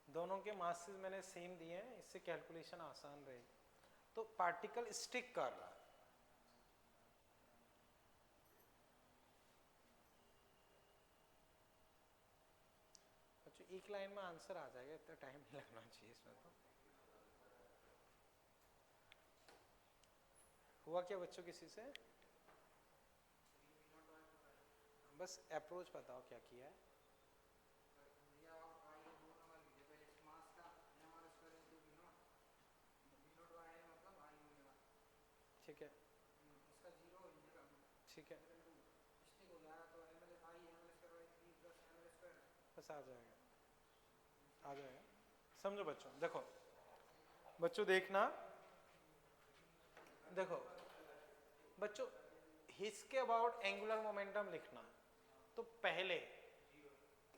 [SPEAKER 1] दोनों के मासेस मैंने सेम दिए हैं, इससे कैलकुलेशन आसान रहेगी। तो पार्टिकल स्टिक कर रहा है, बच्चों एक लाइन में आंसर आ जाएगा, इतना टाइम नहीं लगना चाहिए इसमें। तो हुआ क्या बच्चों किसी से? बस अप्रोच बताओ क्या किया है। ठीक है, ठीक है, बस आ जाएगा, आ जाएगा। समझो बच्चों, देखो बच्चों देखना, देखो बच्चों इसके अबाउट एंगुलर मोमेंटम लिखना है, तो पहले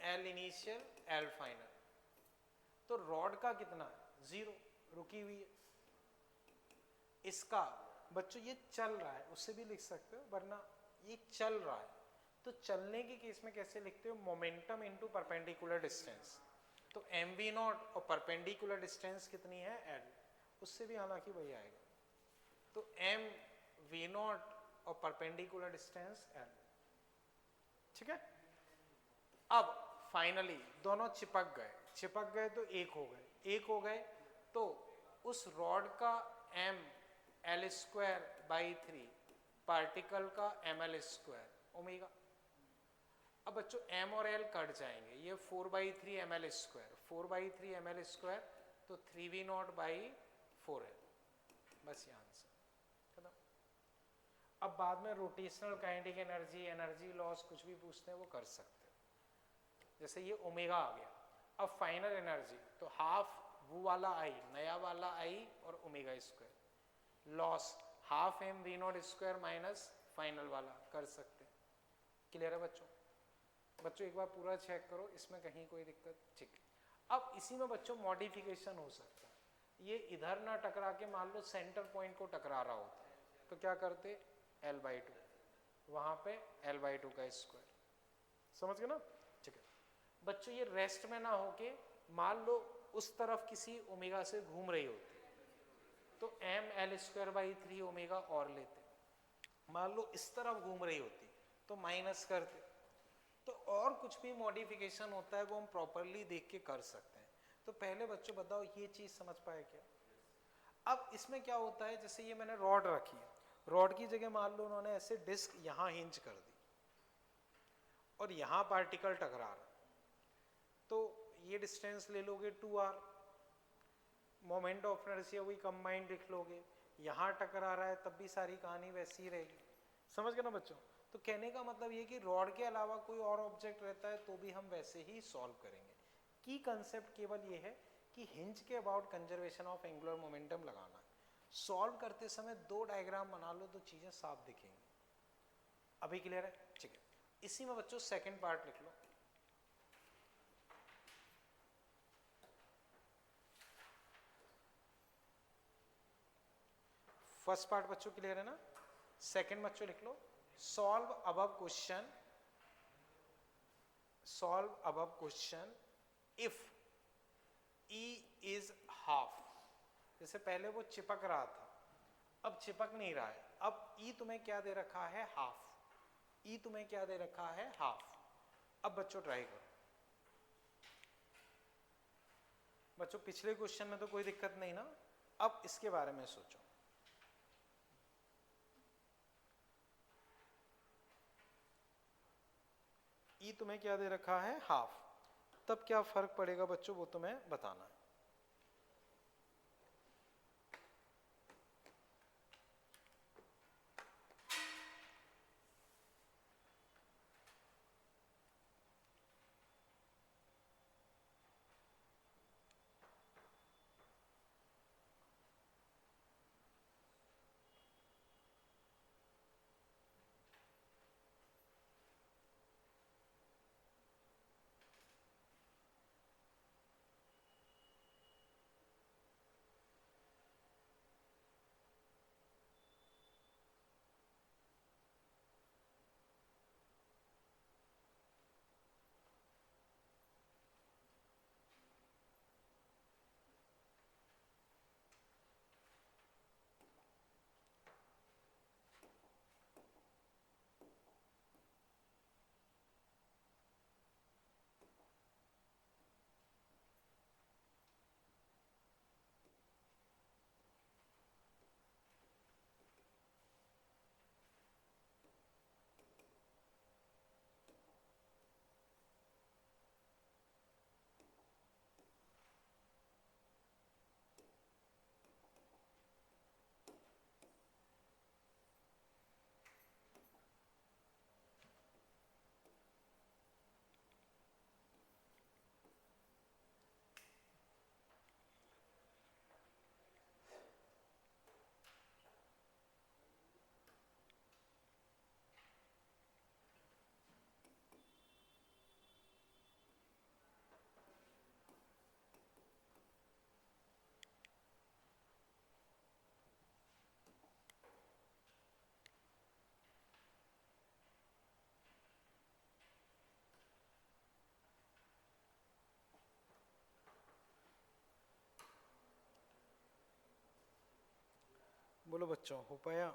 [SPEAKER 1] एल इनिशियल एल फाइनल, तो रॉड का कितना है 0, रुकी हुई है। इसका बच्चों ये चल रहा है, उससे भी लिख सकते हो, वरना ये चल रहा है तो चलने के केस में कैसे लिखते हो, मोमेंटम इनटू परपेंडिकुलर डिस्टेंस। तो एम वी नॉट और परपेंडिकुलर डिस्टेंस कितनी है एल, उससे भी हालांकि वही आएगा। तो एम वी नॉट और परपेंडिकुलर डिस्टेंस एल, ठीक है। अब फाइनली दोनों चिपक गए, चिपक गए तो एक हो गए, एक हो गए तो उस रॉड का m l square by 3, particle का एम एल स्क्वायर ओमेगा। अब बच्चों m और l कट जाएंगे, ये 4/3 m l square, 4/3 m l square, तो 3v0 बाई 4l, बस ये आंसर खत्म। अब बाद में rotational kinetic energy, energy loss कुछ भी पूछते हैं वो कर सकते हैं। जैसे ये ओमेगा आ गया, अब फाइनल एनर्जी तो हाफ वो वाला आई, नया वाला आई और omega square, loss half m v naught square minus final वाला कर सकते हैं। क्लियर है बच्चों? बच्चों एक बार पूरा चेक करो, इसमें कहीं कोई दिक्कत? ठीक। अब इसी में बच्चों मॉडिफिकेशन हो सकता है, ये इधर ना टकरा के मान लो सेंटर पॉइंट को टकरा रहा होता है, तो क्या करते l/2, वहां पे l/2 का स्क्वायर, समझ गए ना? ठीक है बच्चों, ये रेस्ट में ना होके मान लो उस तरफ किसी ओमेगा से घूम रही होती तो m l square by 3 omega और लेते, मान लो इस तरफ घूम रही होती तो माइनस करते। तो और कुछ भी मॉडिफिकेशन होता है वो हम प्रॉपरली देख के कर सकते हैं। तो पहले बच्चों बताओ ये चीज समझ पाए क्या? अब इसमें क्या होता है, जैसे ये मैंने रॉड रखी है, रॉड की जगह मान लो उन्होंने ऐसे डिस्क यहाँ हिंज कर दी, और यहाँ पार्टिकल टकरा रहा, तो ये डिस्टेंस ले लोगे 2r, मोमेंट ऑफ इनर्शिया वही कंबाइंड लिख लोगे, यहाँ टकरा रहा है तब भी सारी कहानी वैसी ही रहेगी। समझ गए ना बच्चों? तो कहने का मतलब ये कि रॉड के अलावा कोई और ऑब्जेक्ट रहता है तो भी हम वैसे ही सॉल्व करेंगे। की कंसेप्ट केवल ये है कि हिंज के about conservation of angular momentum लगाना है। सॉल्व करते समय 2 डायग्राम बना लो तो चीजें साफ दिखेंगी। अभी क्लियर है? ठीक है, इसी में बच्चों सेकंड पार्ट लिख लो। फर्स्ट पार्ट बच्चों क्लियर है ना? सेकंड बच्चों लिख लो, solve above question if E is half. जैसे पहले वो चिपक रहा था, अब चिपक नहीं रहा है, अब E तुम्हें क्या दे रखा है? हाफ। E तुम्हें क्या दे रखा है? हाफ। अब बच्चों ट्राई करो। बच्चों पिछले क्वेश्चन में तो कोई दिक्कत नहीं ना, अब इसके बारे में सोचो। E तुम्हें क्या दे रखा है? हाफ। तब क्या फर्क पड़ेगा बच्चों, वो तुम्हें बताना है। बोलो बच्चों, हो पाया?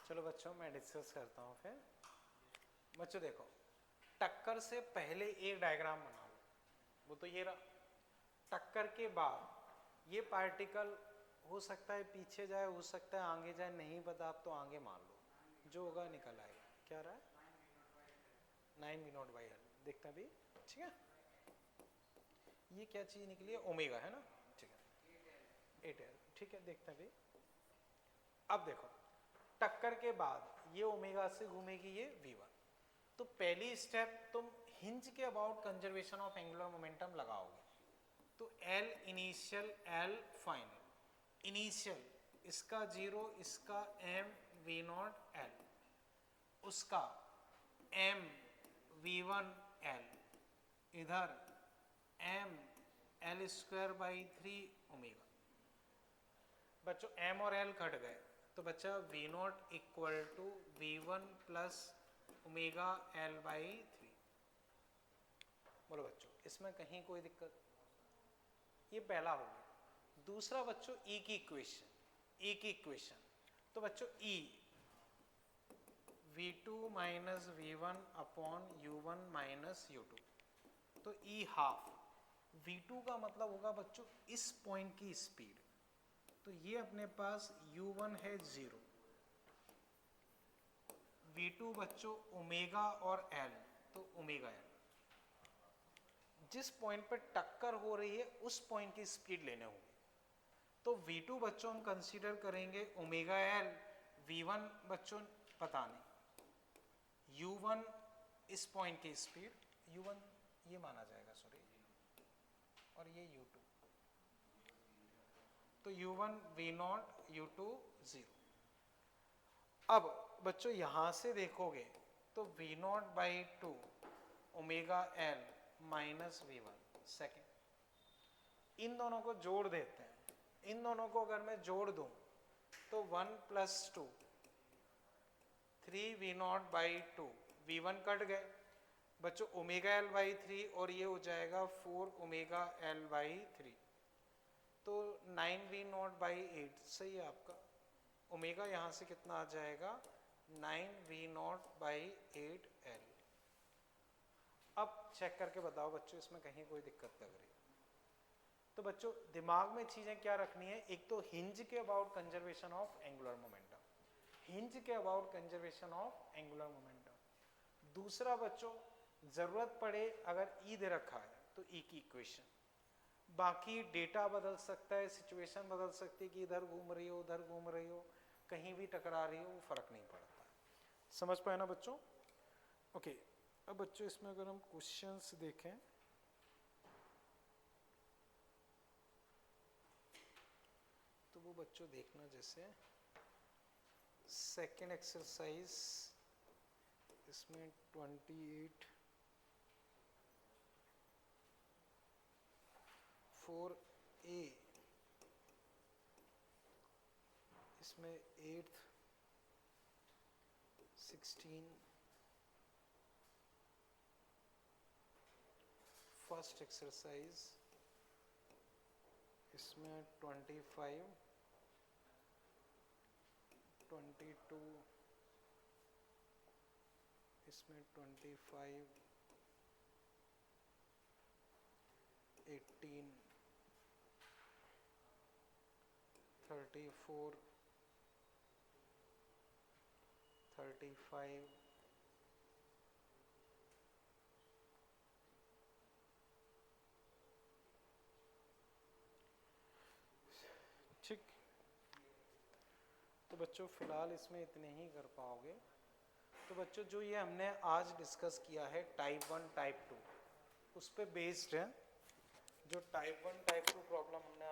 [SPEAKER 1] चलो बच्चों मैं डिस्कस करता हूँ फिर। बच्चों देखो, टक्कर से पहले एक डायग्राम बना लो, वो तो ये रहा। टक्कर के बाद ये पार्टिकल हो सकता है पीछे जाए, हो सकता है आगे जाए, नहीं पता, आप तो आगे मान लो, जो होगा निकल आएगा। क्या रहा है? 9v0/L। देखते हैं अभी, ठीक है। ये क्या चीज निकली है? ओमेगा है ना, ठीक है, 8L, ठीक है। देखते हैं अभी। अब देखो, टक्कर के बाद ये ओमेगा से घूमेगी ये v1। तो पहली स्टेप तुम हिंज के about conservation of angular momentum लगाओगे। तो L initial, L final. Initial इसका 0, इसका m v0 L, उसका m v1 L, इधर m L²/3 ओमेगा। बच्चों m और L कट गए तो बच्चा v0 = v1 + ओमेगा L/3। बोलो बच्चों, इसमें कहीं कोई दिक्कत? ये पहला हो गया। दूसरा बच्चों ई की इक्वेशन, तो बच्चों ई V2 minus V1 upon U1 minus U2, तो ई हाफ V2 का मतलब होगा बच्चों इस पॉइंट की स्पीड, तो ये अपने पास U1 है 0, V2 बच्चों ओमेगा और L, तो ओमेगा L, जिस पॉइंट पर टक्कर हो रही है उस पॉइंट की स्पीड लेने होगी। तो V2 बच्चों हम कंसीडर करेंगे ओमेगा L, V1 बच्चों पता नहीं, U1 इस पॉइंट की स्पीड, U1 ये माना जाएगा सॉरी, और ये U2, तो U1 V0 U2 0। अब बच्चों यहां से देखोगे तो V0 by 2 omega L minus V1 second, इन दोनों को जोड़ देते हैं। इन दोनों को अगर मैं जोड़ दूं तो 1 plus 2 3 V0 by 2, V1 cut गए बच्चों ओमेगा L बाई 3, और ये हो जाएगा 4 ओमेगा L बाई 3, तो 9 V0 बाई 8 सही है आपका। ओमेगा यहाँ से कितना आ जाएगा 9 V0 बाई 8 L। अब चेक करके बताओ बच्चों इसमें कहीं कोई दिक्कत लग रही? तो बच्चों दिमाग में चीजें क्या रखनी है, एक तो हिंज के about conservation of angular momentum, hinge के about conservation of angular momentum. दूसरा बच्चों जरूरत पड़े अगर ई दे रखा है तो ई की इक्वेशन, बाकी डेटा बदल सकता है, सिचुएशन बदल सकती है कि इधर घूम रही हो उधर घूम रही हो कहीं भी टकरा रही हो, वो फर्क नहीं पड़ता। समझ पाए ना बच्चों? ओके, अब बच्चों इसमें अगर हम क्वेश्चंस देखें तो वो बच्चों देखना, जैसे सेकेंड एक्सरसाइज इसमें 28 4A, इसमें 8th 16 फर्स्ट एक्सरसाइज इसमें 25 22 इसमें 25 18 34 35 ठीक। तो बच्चों फिलहाल इसमें इतने ही कर पाओगे। तो बच्चों जो ये हमने आज डिस्कस किया है टाइप 1 टाइप 2 उस पे बेस्ड है। जो टाइप 1 टाइप 2 प्रॉब्लम हमने